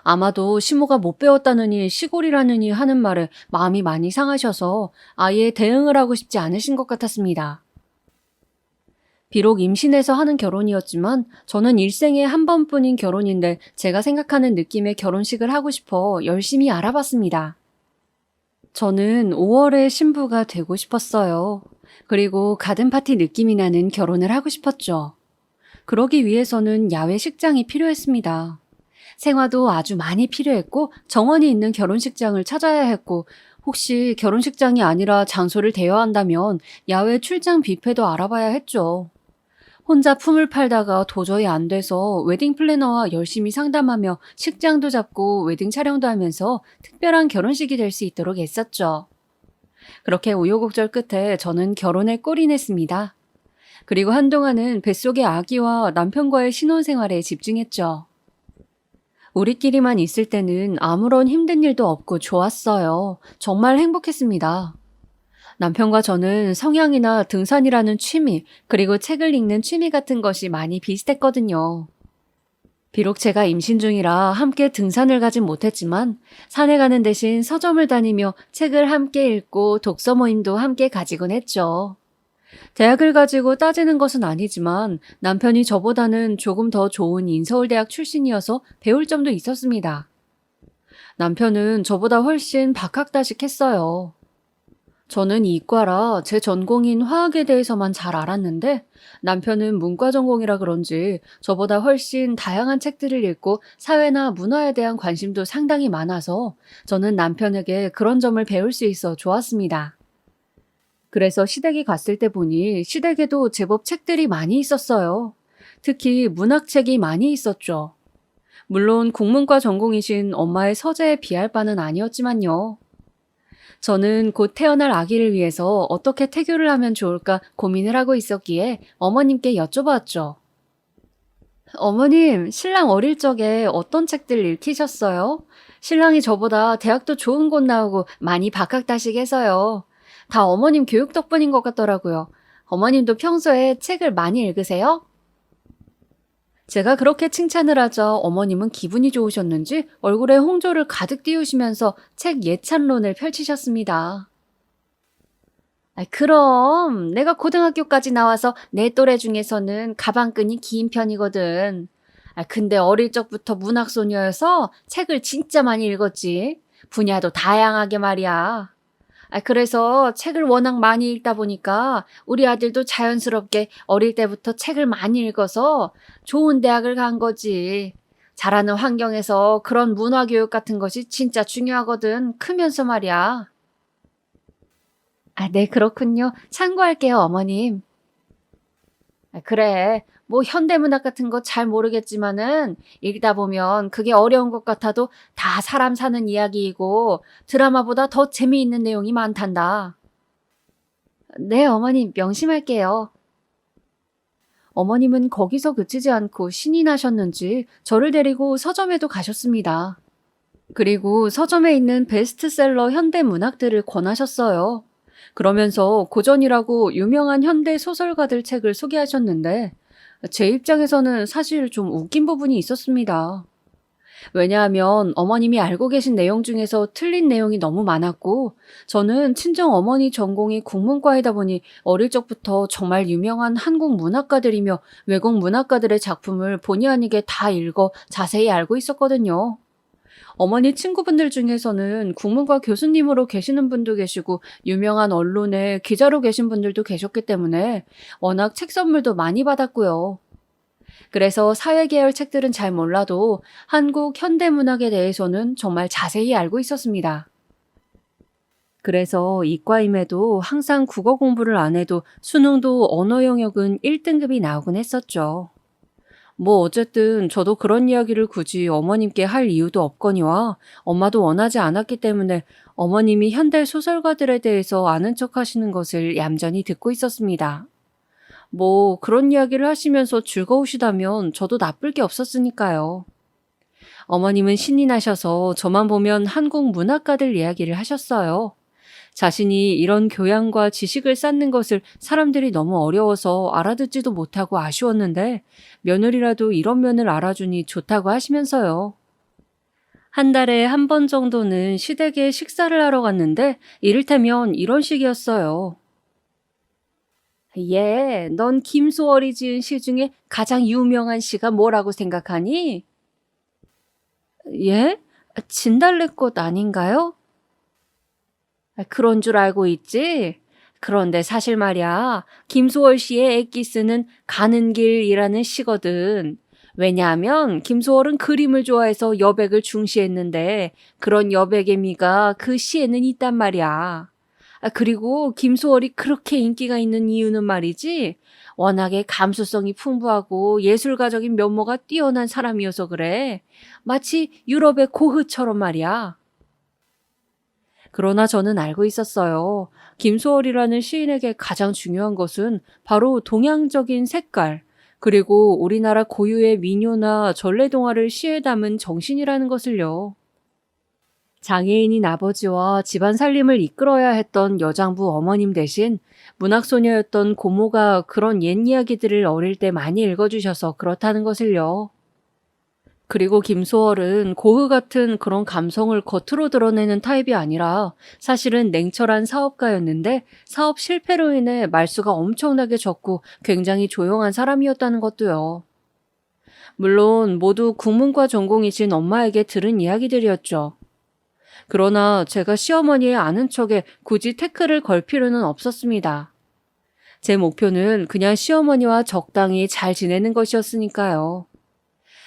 아마도 시모가 못 배웠다느니 시골이라느니 하는 말에 마음이 많이 상하셔서 아예 대응을 하고 싶지 않으신 것 같았습니다. 비록 임신해서 하는 결혼이었지만 저는 일생에 한 번뿐인 결혼인데 제가 생각하는 느낌의 결혼식을 하고 싶어 열심히 알아봤습니다. 저는 5월에 신부가 되고 싶었어요. 그리고 가든파티 느낌이 나는 결혼을 하고 싶었죠. 그러기 위해서는 야외 식장이 필요했습니다. 생화도 아주 많이 필요했고 정원이 있는 결혼식장을 찾아야 했고 혹시 결혼식장이 아니라 장소를 대여한다면 야외 출장 뷔페도 알아봐야 했죠. 혼자 품을 팔다가 도저히 안 돼서 웨딩 플래너와 열심히 상담하며 식장도 잡고 웨딩 촬영도 하면서 특별한 결혼식이 될 수 있도록 애썼죠. 그렇게 우여곡절 끝에 저는 결혼에 골이 냈습니다. 그리고 한동안은 뱃속의 아기와 남편과의 신혼생활에 집중했죠. 우리끼리만 있을 때는 아무런 힘든 일도 없고 좋았어요. 정말 행복했습니다. 남편과 저는 성향이나 등산이라는 취미, 그리고 책을 읽는 취미 같은 것이 많이 비슷했거든요. 비록 제가 임신 중이라 함께 등산을 가진 못했지만 산에 가는 대신 서점을 다니며 책을 함께 읽고 독서 모임도 함께 가지곤 했죠. 대학을 가지고 따지는 것은 아니지만 남편이 저보다는 조금 더 좋은 인서울대학 출신이어서 배울 점도 있었습니다. 남편은 저보다 훨씬 박학다식했어요. 저는 이과라 제 전공인 화학에 대해서만 잘 알았는데 남편은 문과 전공이라 그런지 저보다 훨씬 다양한 책들을 읽고 사회나 문화에 대한 관심도 상당히 많아서 저는 남편에게 그런 점을 배울 수 있어 좋았습니다. 그래서 시댁에 갔을 때 보니 시댁에도 제법 책들이 많이 있었어요. 특히 문학책이 많이 있었죠. 물론 국문과 전공이신 엄마의 서재에 비할 바는 아니었지만요. 저는 곧 태어날 아기를 위해서 어떻게 태교를 하면 좋을까 고민을 하고 있었기에 어머님께 여쭤봤죠. 어머님, 신랑 어릴 적에 어떤 책들 읽히셨어요? 신랑이 저보다 대학도 좋은 곳 나오고 많이 박학다식해서요. 다 어머님 교육 덕분인 것 같더라고요. 어머님도 평소에 책을 많이 읽으세요? 제가 그렇게 칭찬을 하자 어머님은 기분이 좋으셨는지 얼굴에 홍조를 가득 띄우시면서 책 예찬론을 펼치셨습니다. 그럼 내가 고등학교까지 나와서 내 또래 중에서는 가방끈이 긴 편이거든. 근데 어릴 적부터 문학소녀여서 책을 진짜 많이 읽었지. 분야도 다양하게 말이야. 그래서 책을 워낙 많이 읽다 보니까 우리 아들도 자연스럽게 어릴 때부터 책을 많이 읽어서 좋은 대학을 간 거지. 자라는 환경에서 그런 문화 교육 같은 것이 진짜 중요하거든. 크면서 말이야. 네, 그렇군요. 참고할게요, 어머님. 그래. 뭐 현대문학 같은 거 잘 모르겠지만은 읽다 보면 그게 어려운 것 같아도 다 사람 사는 이야기이고 드라마보다 더 재미있는 내용이 많단다. 네, 어머님 명심할게요. 어머님은 거기서 그치지 않고 신이 나셨는지 저를 데리고 서점에도 가셨습니다. 그리고 서점에 있는 베스트셀러 현대 문학들을 권하셨어요. 그러면서 고전이라고 유명한 현대 소설가들 책을 소개하셨는데 제 입장에서는 사실 좀 웃긴 부분이 있었습니다. 왜냐하면 어머님이 알고 계신 내용 중에서 틀린 내용이 너무 많았고 저는 친정 어머니 전공이 국문과이다 보니 어릴 적부터 정말 유명한 한국 문학가들이며 외국 문학가들의 작품을 본의 아니게 다 읽어 자세히 알고 있었거든요. 어머니 친구분들 중에서는 국문과 교수님으로 계시는 분도 계시고 유명한 언론에 기자로 계신 분들도 계셨기 때문에 워낙 책 선물도 많이 받았고요. 그래서 사회계열 책들은 잘 몰라도 한국 현대문학에 대해서는 정말 자세히 알고 있었습니다. 그래서 이과임에도 항상 국어 공부를 안 해도 수능도 언어 영역은 1등급이 나오곤 했었죠. 뭐 어쨌든 저도 그런 이야기를 굳이 어머님께 할 이유도 없거니와 엄마도 원하지 않았기 때문에 어머님이 현대 소설가들에 대해서 아는 척 하시는 것을 얌전히 듣고 있었습니다. 뭐 그런 이야기를 하시면서 즐거우시다면 저도 나쁠 게 없었으니까요. 어머님은 신이 나셔서 저만 보면 한국 문학가들 이야기를 하셨어요. 자신이 이런 교양과 지식을 쌓는 것을 사람들이 너무 어려워서 알아듣지도 못하고 아쉬웠는데 며느리라도 이런 면을 알아주니 좋다고 하시면서요. 한 달에 한 번 정도는 시댁에 식사를 하러 갔는데 이를테면 이런 식이었어요. 넌 김소월이 지은 시 중에 가장 유명한 시가 뭐라고 생각하니? 예? 진달래꽃 아닌가요? 그런 줄 알고 있지? 그런데 사실 말이야, 김소월 씨의 엑기스는 가는 길이라는 시거든. 왜냐하면 김소월은 그림을 좋아해서 여백을 중시했는데 그런 여백의 미가 그 시에는 있단 말이야. 그리고 김소월이 그렇게 인기가 있는 이유는 말이지, 워낙에 감수성이 풍부하고 예술가적인 면모가 뛰어난 사람이어서 그래. 마치 유럽의 고흐처럼 말이야. 그러나 저는 알고 있었어요. 김소월이라는 시인에게 가장 중요한 것은 바로 동양적인 색깔, 그리고 우리나라 고유의 민요나 전래동화를 시에 담은 정신이라는 것을요. 장애인인 아버지와 집안 살림을 이끌어야 했던 여장부 어머님 대신 문학소녀였던 고모가 그런 옛 이야기들을 어릴 때 많이 읽어주셔서 그렇다는 것을요. 그리고 김소월은 고흐 같은 그런 감성을 겉으로 드러내는 타입이 아니라 사실은 냉철한 사업가였는데 사업 실패로 인해 말수가 엄청나게 적고 굉장히 조용한 사람이었다는 것도요. 물론 모두 국문과 전공이신 엄마에게 들은 이야기들이었죠. 그러나 제가 시어머니의 아는 척에 굳이 태클을 걸 필요는 없었습니다. 제 목표는 그냥 시어머니와 적당히 잘 지내는 것이었으니까요.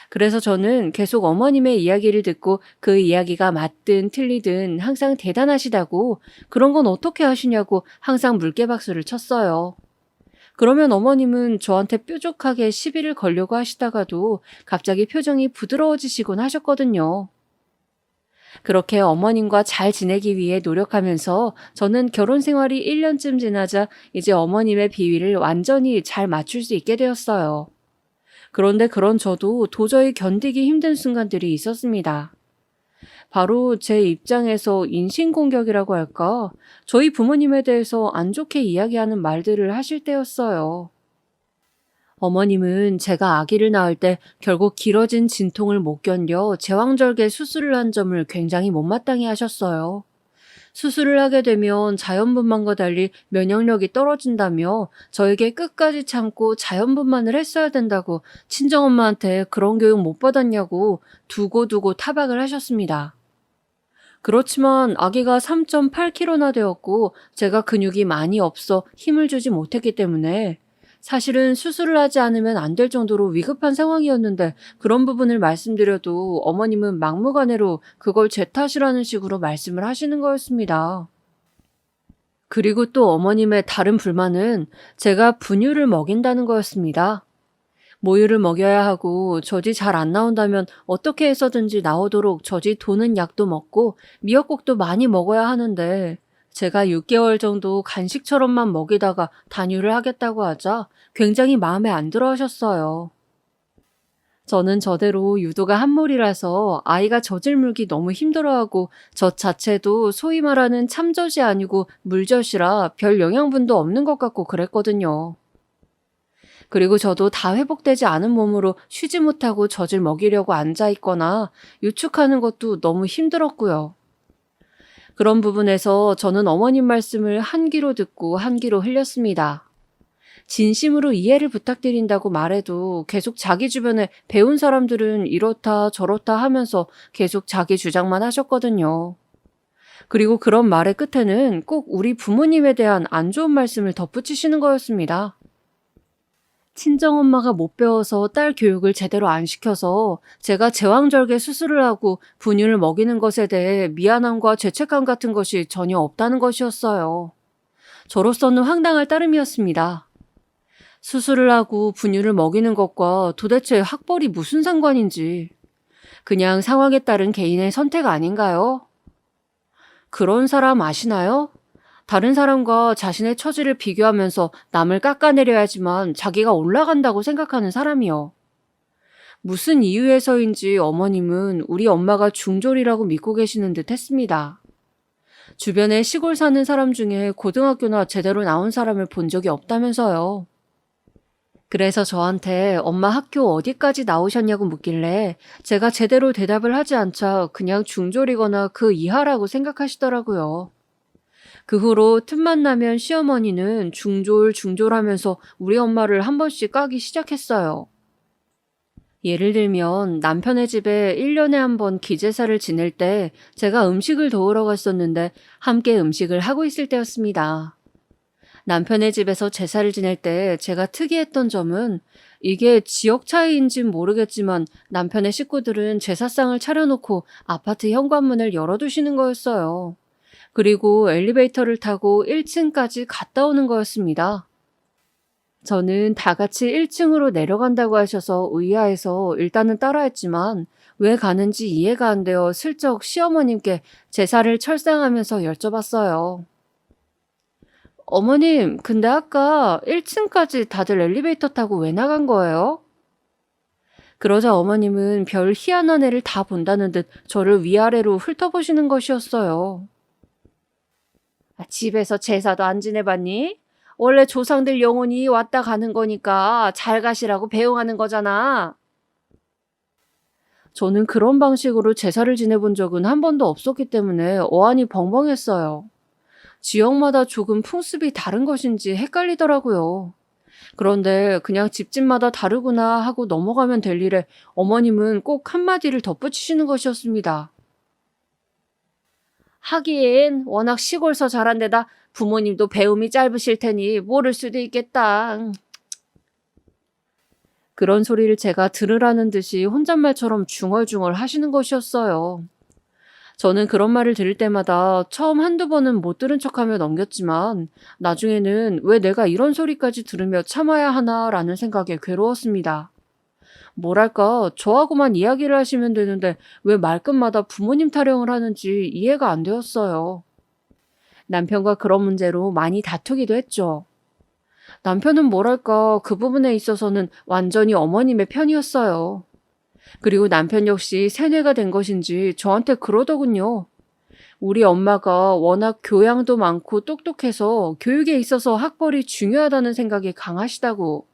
그래서 저는 계속 어머님의 이야기를 듣고 그 이야기가 맞든 틀리든 항상 대단하시다고 그런 건 어떻게 하시냐고 항상 물개박수를 쳤어요. 그러면 어머님은 저한테 뾰족하게 시비를 걸려고 하시다가도 갑자기 표정이 부드러워지시곤 하셨거든요. 그렇게 어머님과 잘 지내기 위해 노력하면서 저는 결혼 생활이 1년쯤 지나자 이제 어머님의 비위를 완전히 잘 맞출 수 있게 되었어요. 그런데 그런 저도 도저히 견디기 힘든 순간들이 있었습니다. 바로 제 입장에서 인신공격이라고 할까? 저희 부모님에 대해서 안 좋게 이야기하는 말들을 하실 때였어요. 어머님은 제가 아기를 낳을 때 결국 길어진 진통을 못 견뎌 제왕절개 수술을 한 점을 굉장히 못마땅해 하셨어요. 수술을 하게 되면 자연분만과 달리 면역력이 떨어진다며 저에게 끝까지 참고 자연분만을 했어야 된다고 친정엄마한테 그런 교육 못 받았냐고 두고두고 타박을 하셨습니다. 그렇지만 아기가 3.8kg나 되었고 제가 근육이 많이 없어 힘을 주지 못했기 때문에 사실은 수술을 하지 않으면 안 될 정도로 위급한 상황이었는데 그런 부분을 말씀드려도 어머님은 막무가내로 그걸 제 탓이라는 식으로 말씀을 하시는 거였습니다. 그리고 또 어머님의 다른 불만은 제가 분유를 먹인다는 거였습니다. 모유를 먹여야 하고 젖이 잘 안 나온다면 어떻게 해서든지 나오도록 젖이 도는 약도 먹고 미역국도 많이 먹어야 하는데 제가 6개월 정도 간식처럼만 먹이다가 단유를 하겠다고 하자 굉장히 마음에 안 들어 하셨어요. 저는 저대로 유도가 한물이라서 아이가 젖을 물기 너무 힘들어하고 젖 자체도 소위 말하는 참젖이 아니고 물젖이라 별 영양분도 없는 것 같고 그랬거든요. 그리고 저도 다 회복되지 않은 몸으로 쉬지 못하고 젖을 먹이려고 앉아있거나 유축하는 것도 너무 힘들었고요. 그런 부분에서 저는 어머님 말씀을 한 귀로 듣고 한 귀로 흘렸습니다. 진심으로 이해를 부탁드린다고 말해도 계속 자기 주변에 배운 사람들은 이렇다 저렇다 하면서 계속 자기 주장만 하셨거든요. 그리고 그런 말의 끝에는 꼭 우리 부모님에 대한 안 좋은 말씀을 덧붙이시는 거였습니다. 친정엄마가 못 배워서 딸 교육을 제대로 안 시켜서 제가 제왕절개 수술을 하고 분유를 먹이는 것에 대해 미안함과 죄책감 같은 것이 전혀 없다는 것이었어요. 저로서는 황당할 따름이었습니다. 수술을 하고 분유를 먹이는 것과 도대체 학벌이 무슨 상관인지. 그냥 상황에 따른 개인의 선택 아닌가요? 그런 사람 아시나요? 다른 사람과 자신의 처지를 비교하면서 남을 깎아내려야지만 자기가 올라간다고 생각하는 사람이요. 무슨 이유에서인지 어머님은 우리 엄마가 중졸이라고 믿고 계시는 듯 했습니다. 주변에 시골 사는 사람 중에 고등학교나 제대로 나온 사람을 본 적이 없다면서요. 그래서 저한테 엄마 학교 어디까지 나오셨냐고 묻길래 제가 제대로 대답을 하지 않자 그냥 중졸이거나 그 이하라고 생각하시더라고요. 그 후로 틈만 나면 시어머니는 중졸하면서 우리 엄마를 한 번씩 까기 시작했어요. 예를 들면 남편의 집에 1년에 한 번 기제사를 지낼 때 제가 음식을 도우러 갔었는데 함께 음식을 하고 있을 때였습니다. 남편의 집에서 제사를 지낼 때 제가 특이했던 점은 이게 지역 차이인진 모르겠지만 남편의 식구들은 제사상을 차려놓고 아파트 현관문을 열어두시는 거였어요. 그리고 엘리베이터를 타고 1층까지 갔다 오는 거였습니다. 저는 다 같이 1층으로 내려간다고 하셔서 의아해서 일단은 따라했지만 왜 가는지 이해가 안 되어 슬쩍 시어머님께 제사를 철상하면서 여쭤봤어요. 어머님, 근데 아까 1층까지 다들 엘리베이터 타고 왜 나간 거예요? 그러자 어머님은 별 희한한 애를 다 본다는 듯 저를 위아래로 훑어보시는 것이었어요. 집에서 제사도 안 지내봤니? 원래 조상들 영혼이 왔다 가는 거니까 잘 가시라고 배웅하는 거잖아. 저는 그런 방식으로 제사를 지내본 적은 한 번도 없었기 때문에 어안이 벙벙했어요. 지역마다 조금 풍습이 다른 것인지 헷갈리더라고요. 그런데 그냥 집집마다 다르구나 하고 넘어가면 될 일에 어머님은 꼭 한마디를 덧붙이시는 것이었습니다. 하긴 워낙 시골서 자란 데다 부모님도 배움이 짧으실 테니 모를 수도 있겠다. 그런 소리를 제가 들으라는 듯이 혼잣말처럼 중얼중얼 하시는 것이었어요. 저는 그런 말을 들을 때마다 처음 한두 번은 못 들은 척하며 넘겼지만 나중에는 왜 내가 이런 소리까지 들으며 참아야 하나라는 생각에 괴로웠습니다. 뭐랄까 저하고만 이야기를 하시면 되는데 왜 말끝마다 부모님 타령을 하는지 이해가 안 되었어요. 남편과 그런 문제로 많이 다투기도 했죠. 남편은 뭐랄까 그 부분에 있어서는 완전히 어머님의 편이었어요. 그리고 남편 역시 세뇌가 된 것인지 저한테 그러더군요. 우리 엄마가 워낙 교양도 많고 똑똑해서 교육에 있어서 학벌이 중요하다는 생각이 강하시다고.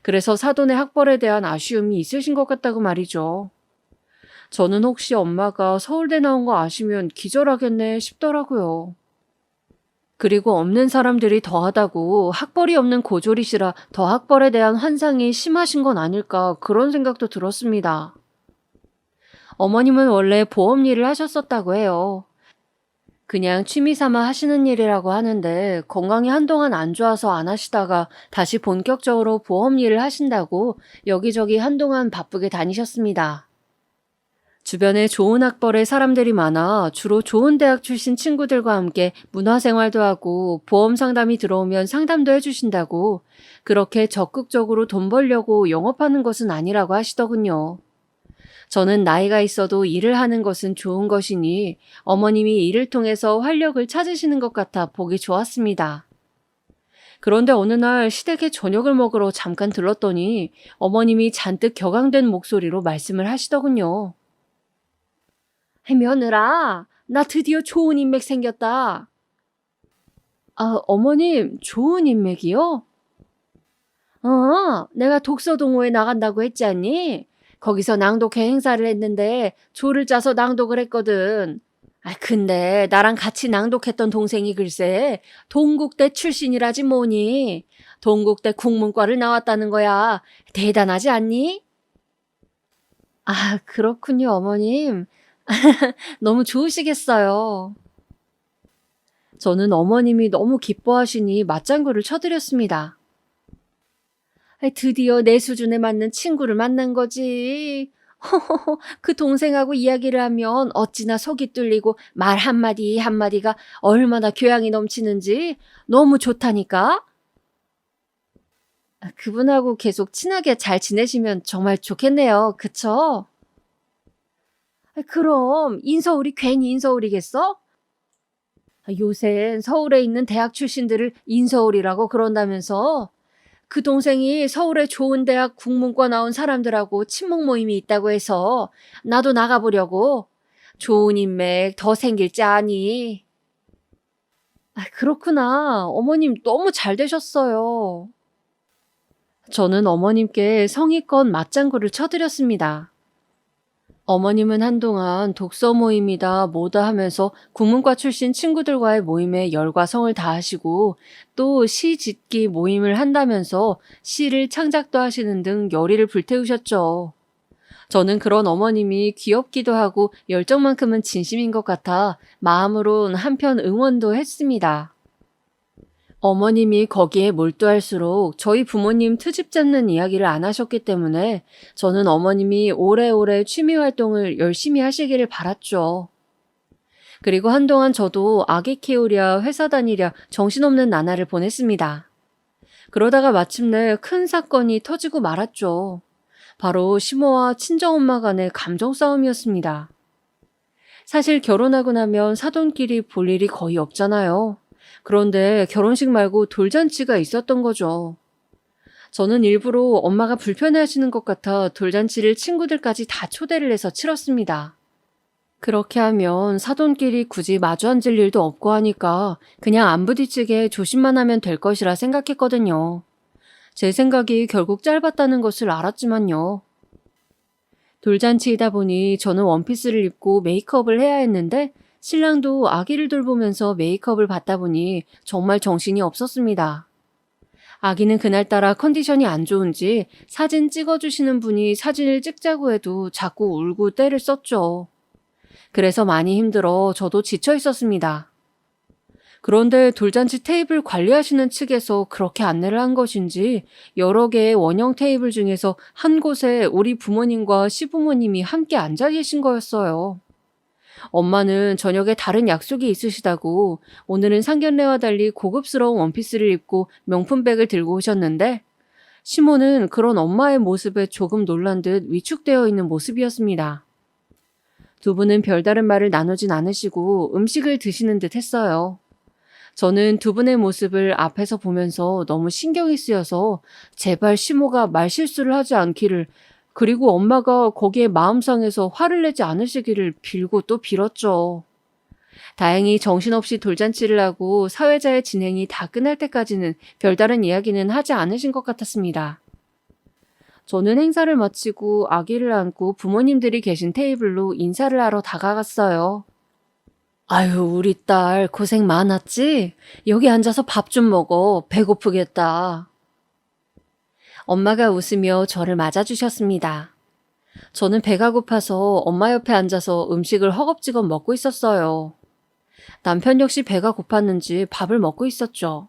그래서 사돈의 학벌에 대한 아쉬움이 있으신 것 같다고 말이죠. 저는 혹시 엄마가 서울대 나온 거 아시면 기절하겠네 싶더라고요. 그리고 없는 사람들이 더하다고 학벌이 없는 고졸이시라 더 학벌에 대한 환상이 심하신 건 아닐까 그런 생각도 들었습니다. 어머님은 원래 보험 일을 하셨었다고 해요. 그냥 취미 삼아 하시는 일이라고 하는데 건강이 한동안 안 좋아서 안 하시다가 다시 본격적으로 보험 일을 하신다고 여기저기 한동안 바쁘게 다니셨습니다. 주변에 좋은 학벌의 사람들이 많아 주로 좋은 대학 출신 친구들과 함께 문화생활도 하고 보험 상담이 들어오면 상담도 해주신다고 그렇게 적극적으로 돈 벌려고 영업하는 것은 아니라고 하시더군요. 저는 나이가 있어도 일을 하는 것은 좋은 것이니 어머님이 일을 통해서 활력을 찾으시는 것 같아 보기 좋았습니다. 그런데 어느 날 시댁에 저녁을 먹으러 잠깐 들렀더니 어머님이 잔뜩 격앙된 목소리로 말씀을 하시더군요. 며느라, 나 드디어 좋은 인맥 생겼다. 아, 어머님, 좋은 인맥이요? 내가 독서 동호회 나간다고 했지 않니? 거기서 낭독회 행사를 했는데 조를 짜서 낭독을 했거든. 아, 근데 나랑 같이 낭독했던 동생이 글쎄 동국대 출신이라지 뭐니. 동국대 국문과를 나왔다는 거야. 대단하지 않니? 아, 그렇군요, 어머님. 너무 좋으시겠어요. 저는 어머님이 너무 기뻐하시니 맞장구를 쳐드렸습니다. 드디어 내 수준에 맞는 친구를 만난 거지. 그 동생하고 이야기를 하면 어찌나 속이 뚫리고 말 한마디 한마디가 얼마나 교양이 넘치는지 너무 좋다니까. 그분하고 계속 친하게 잘 지내시면 정말 좋겠네요. 그쵸? 그럼 인서울이 괜히 인서울이겠어? 요샌 서울에 있는 대학 출신들을 인서울이라고 그런다면서 그 동생이 서울의 좋은 대학 국문과 나온 사람들하고 친목 모임이 있다고 해서 나도 나가보려고. 좋은 인맥 더 생길지 아니. 아, 그렇구나. 어머님 너무 잘 되셨어요. 저는 어머님께 성의껏 맞장구를 쳐드렸습니다. 어머님은 한동안 독서 모임이다 뭐다 하면서 국문과 출신 친구들과의 모임에 열과 성을 다하시고 또 시 짓기 모임을 한다면서 시를 창작도 하시는 등 열의를 불태우셨죠. 저는 그런 어머님이 귀엽기도 하고 열정만큼은 진심인 것 같아 마음으론 한편 응원도 했습니다. 어머님이 거기에 몰두할수록 저희 부모님 트집 잡는 이야기를 안 하셨기 때문에 저는 어머님이 오래오래 취미 활동을 열심히 하시기를 바랐죠. 그리고 한동안 저도 아기 키우랴 회사 다니랴 정신없는 나날을 보냈습니다. 그러다가 마침내 큰 사건이 터지고 말았죠. 바로 시모와 친정엄마 간의 감정 싸움이었습니다. 사실 결혼하고 나면 사돈끼리 볼 일이 거의 없잖아요. 그런데 결혼식 말고 돌잔치가 있었던 거죠. 저는 일부러 엄마가 불편해하시는 것 같아 돌잔치를 친구들까지 다 초대를 해서 치렀습니다. 그렇게 하면 사돈끼리 굳이 마주 앉을 일도 없고 하니까 그냥 안 부딪히게 조심만 하면 될 것이라 생각했거든요. 제 생각이 결국 짧았다는 것을 알았지만요. 돌잔치이다 보니 저는 원피스를 입고 메이크업을 해야 했는데 신랑도 아기를 돌보면서 메이크업을 받다 보니 정말 정신이 없었습니다. 아기는 그날따라 컨디션이 안 좋은지 사진 찍어주시는 분이 사진을 찍자고 해도 자꾸 울고 떼를 썼죠. 그래서 많이 힘들어 저도 지쳐 있었습니다. 그런데 돌잔치 테이블 관리하시는 측에서 그렇게 안내를 한 것인지 여러 개의 원형 테이블 중에서 한 곳에 우리 부모님과 시부모님이 함께 앉아 계신 거였어요. 엄마는 저녁에 다른 약속이 있으시다고 오늘은 상견례와 달리 고급스러운 원피스를 입고 명품백을 들고 오셨는데 시모는 그런 엄마의 모습에 조금 놀란 듯 위축되어 있는 모습이었습니다. 두 분은 별다른 말을 나누진 않으시고 음식을 드시는 듯 했어요. 저는 두 분의 모습을 앞에서 보면서 너무 신경이 쓰여서 제발 시모가 말실수를 하지 않기를 그리고 엄마가 거기에 마음 상해서 화를 내지 않으시기를 빌고 또 빌었죠. 다행히 정신없이 돌잔치를 하고 사회자의 진행이 다 끝날 때까지는 별다른 이야기는 하지 않으신 것 같았습니다. 저는 행사를 마치고 아기를 안고 부모님들이 계신 테이블로 인사를 하러 다가갔어요. 아유, 우리 딸 고생 많았지? 여기 앉아서 밥 좀 먹어. 배고프겠다. 엄마가 웃으며 저를 맞아주셨습니다. 저는 배가 고파서 엄마 옆에 앉아서 음식을 허겁지겁 먹고 있었어요. 남편 역시 배가 고팠는지 밥을 먹고 있었죠.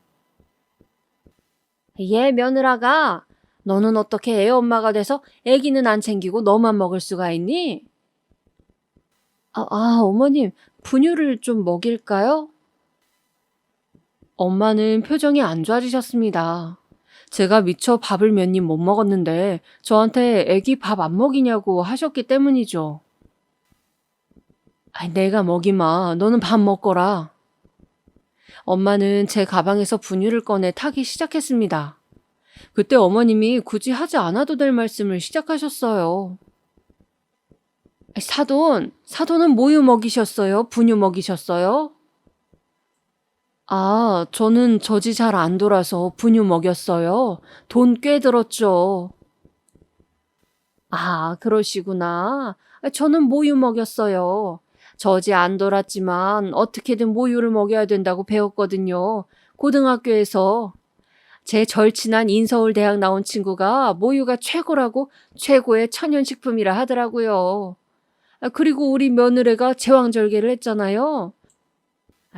얘 며느라가 너는 어떻게 애 엄마가 돼서 애기는 안 챙기고 너만 먹을 수가 있니? 어머님, 분유를 좀 먹일까요? 엄마는 표정이 안 좋아지셨습니다. 제가 미처 밥을 몇 입 못 먹었는데 저한테 애기 밥 안 먹이냐고 하셨기 때문이죠. 내가 먹이마. 너는 밥 먹거라. 엄마는 제 가방에서 분유를 꺼내 타기 시작했습니다. 그때 어머님이 굳이 하지 않아도 될 말씀을 시작하셨어요. 사돈은 모유 먹이셨어요? 분유 먹이셨어요? 저는 젖이 잘 안 돌아서 분유 먹였어요. 돈 꽤 들었죠. 그러시구나. 저는 모유 먹였어요. 젖이 안 돌았지만 어떻게든 모유를 먹여야 된다고 배웠거든요. 고등학교에서. 제 절친한 인서울대학 나온 친구가 모유가 최고라고 최고의 천연식품이라 하더라고요. 그리고 우리 며느리가 제왕절개를 했잖아요.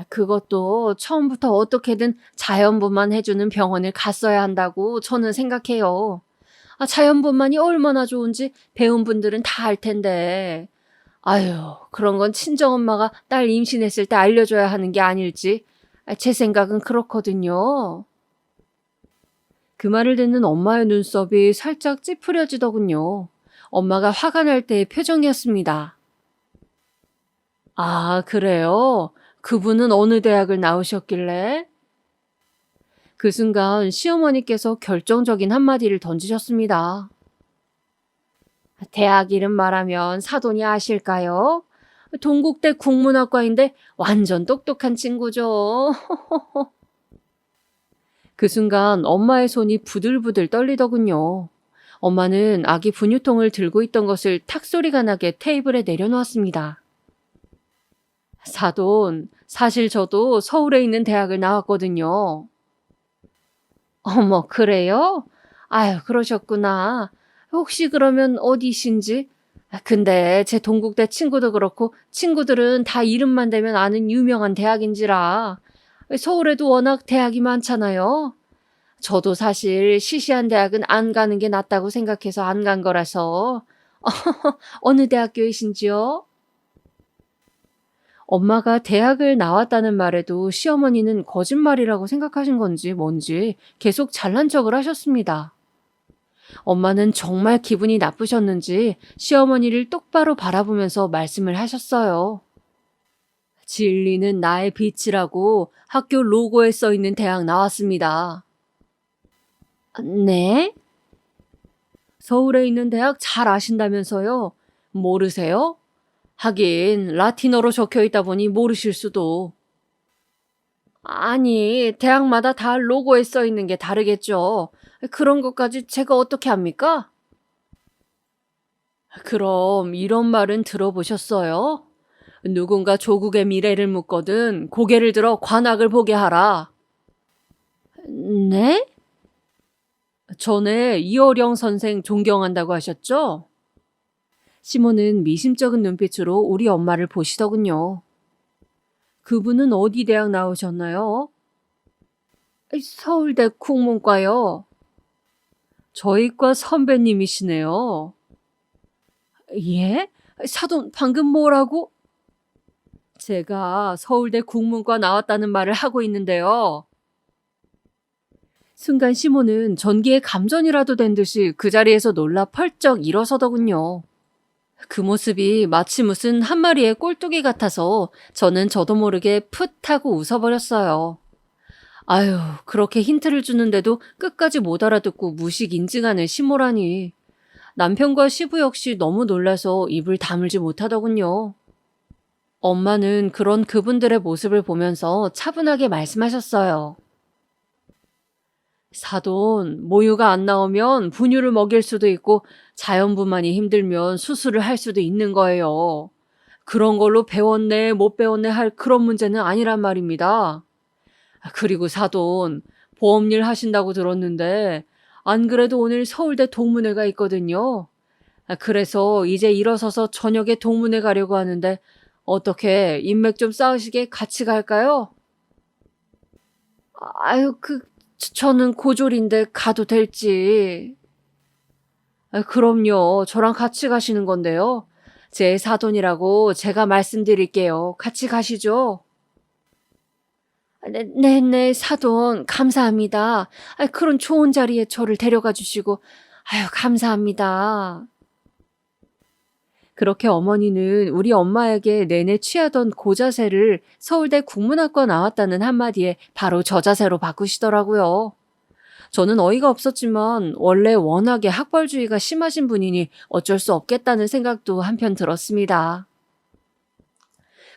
그것도 처음부터 어떻게든 자연분만 해주는 병원을 갔어야 한다고 저는 생각해요. 자연분만이 얼마나 좋은지 배운 분들은 다 알 텐데. 그런 건 친정엄마가 딸 임신했을 때 알려줘야 하는 게 아닐지. 제 생각은 그렇거든요. 그 말을 듣는 엄마의 눈썹이 살짝 찌푸려지더군요. 엄마가 화가 날 때의 표정이었습니다. 그래요? 그분은 어느 대학을 나오셨길래? 그 순간 시어머니께서 결정적인 한마디를 던지셨습니다. 대학 이름 말하면 사돈이 아실까요? 동국대 국문학과인데 완전 똑똑한 친구죠. 그 순간 엄마의 손이 부들부들 떨리더군요. 엄마는 아기 분유통을 들고 있던 것을 탁 소리가 나게 테이블에 내려놓았습니다. 사돈, 사실 저도 서울에 있는 대학을 나왔거든요. 어머, 그래요? 그러셨구나. 혹시 그러면 어디신지? 근데 제 동국대 친구도 그렇고 친구들은 다 이름만 대면 아는 유명한 대학인지라. 서울에도 워낙 대학이 많잖아요. 저도 사실 시시한 대학은 안 가는 게 낫다고 생각해서 안 간 거라서. 어느 대학교이신지요? 엄마가 대학을 나왔다는 말에도 시어머니는 거짓말이라고 생각하신 건지 뭔지 계속 잘난 척을 하셨습니다. 엄마는 정말 기분이 나쁘셨는지 시어머니를 똑바로 바라보면서 말씀을 하셨어요. 진리는 나의 빛이라고 학교 로고에 써 있는 대학 나왔습니다. 네? 서울에 있는 대학 잘 아신다면서요? 모르세요? 하긴 라틴어로 적혀 있다 보니 모르실 수도. 아니, 대학마다 다 로고에 써 있는 게 다르겠죠. 그런 것까지 제가 어떻게 합니까? 그럼 이런 말은 들어보셨어요? 누군가 조국의 미래를 묻거든 고개를 들어 관악을 보게 하라. 네? 전에 이어령 선생 존경한다고 하셨죠? 시몬은 미심쩍은 눈빛으로 우리 엄마를 보시더군요. 그분은 어디 대학 나오셨나요? 서울대 국문과요. 저희과 선배님이시네요. 예? 사돈, 방금 뭐라고? 제가 서울대 국문과 나왔다는 말을 하고 있는데요. 순간 시몬은 전기에 감전이라도 된 듯이 그 자리에서 놀라 펄쩍 일어서더군요. 그 모습이 마치 무슨 한 마리의 꼴뚜기 같아서 저는 저도 모르게 풋 하고 웃어버렸어요. 그렇게 힌트를 주는데도 끝까지 못 알아듣고 무식 인증하는 시모라니. 남편과 시부 역시 너무 놀라서 입을 다물지 못하더군요. 엄마는 그런 그분들의 모습을 보면서 차분하게 말씀하셨어요. 사돈, 모유가 안 나오면 분유를 먹일 수도 있고 자연분만이 힘들면 수술을 할 수도 있는 거예요. 그런 걸로 배웠네, 못 배웠네 할 그런 문제는 아니란 말입니다. 그리고 사돈, 보험일 하신다고 들었는데 안 그래도 오늘 서울대 동문회가 있거든요. 그래서 이제 일어서서 저녁에 동문회 가려고 하는데 어떻게 인맥 좀 쌓으시게 같이 갈까요? 아유, 저는 고졸인데 가도 될지. 그럼요. 저랑 같이 가시는 건데요. 제 사돈이라고 제가 말씀드릴게요. 같이 가시죠. 네, 사돈, 감사합니다. 그런 좋은 자리에 저를 데려가 주시고, 감사합니다. 그렇게 어머니는 우리 엄마에게 내내 취하던 고자세를 서울대 국문학과 나왔다는 한마디에 바로 저자세로 바꾸시더라고요. 저는 어이가 없었지만 원래 워낙에 학벌주의가 심하신 분이니 어쩔 수 없겠다는 생각도 한편 들었습니다.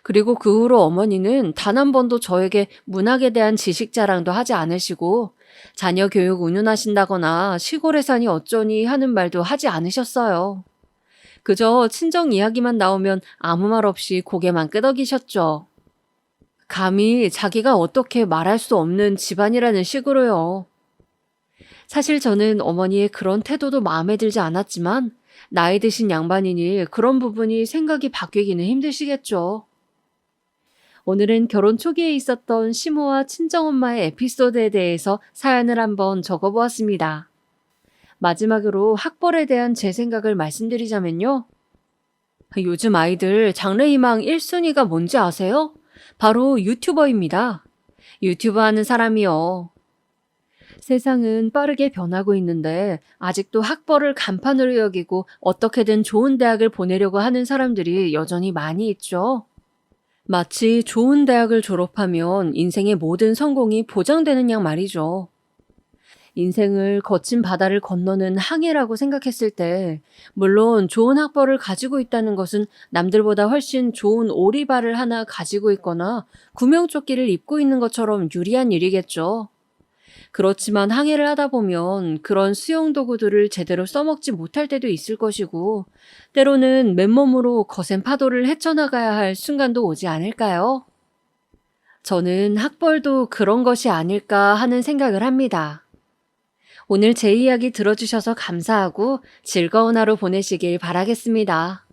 그리고 그 후로 어머니는 단 한 번도 저에게 문학에 대한 지식 자랑도 하지 않으시고 자녀 교육 운운하신다거나 시골에 사니 어쩌니 하는 말도 하지 않으셨어요. 그저 친정 이야기만 나오면 아무 말 없이 고개만 끄덕이셨죠. 감히 자기가 어떻게 말할 수 없는 집안이라는 식으로요. 사실 저는 어머니의 그런 태도도 마음에 들지 않았지만 나이 드신 양반이니 그런 부분이 생각이 바뀌기는 힘드시겠죠. 오늘은 결혼 초기에 있었던 시모와 친정엄마의 에피소드에 대해서 사연을 한번 적어보았습니다. 마지막으로 학벌에 대한 제 생각을 말씀드리자면요. 요즘 아이들 장래희망 1순위가 뭔지 아세요? 바로 유튜버입니다. 유튜브 하는 사람이요. 세상은 빠르게 변하고 있는데 아직도 학벌을 간판으로 여기고 어떻게든 좋은 대학을 보내려고 하는 사람들이 여전히 많이 있죠. 마치 좋은 대학을 졸업하면 인생의 모든 성공이 보장되는 양 말이죠. 인생을 거친 바다를 건너는 항해라고 생각했을 때, 물론 좋은 학벌을 가지고 있다는 것은 남들보다 훨씬 좋은 오리발을 하나 가지고 있거나 구명조끼를 입고 있는 것처럼 유리한 일이겠죠. 그렇지만 항해를 하다 보면 그런 수영도구들을 제대로 써먹지 못할 때도 있을 것이고, 때로는 맨몸으로 거센 파도를 헤쳐나가야 할 순간도 오지 않을까요? 저는 학벌도 그런 것이 아닐까 하는 생각을 합니다. 오늘 제 이야기 들어주셔서 감사하고 즐거운 하루 보내시길 바라겠습니다.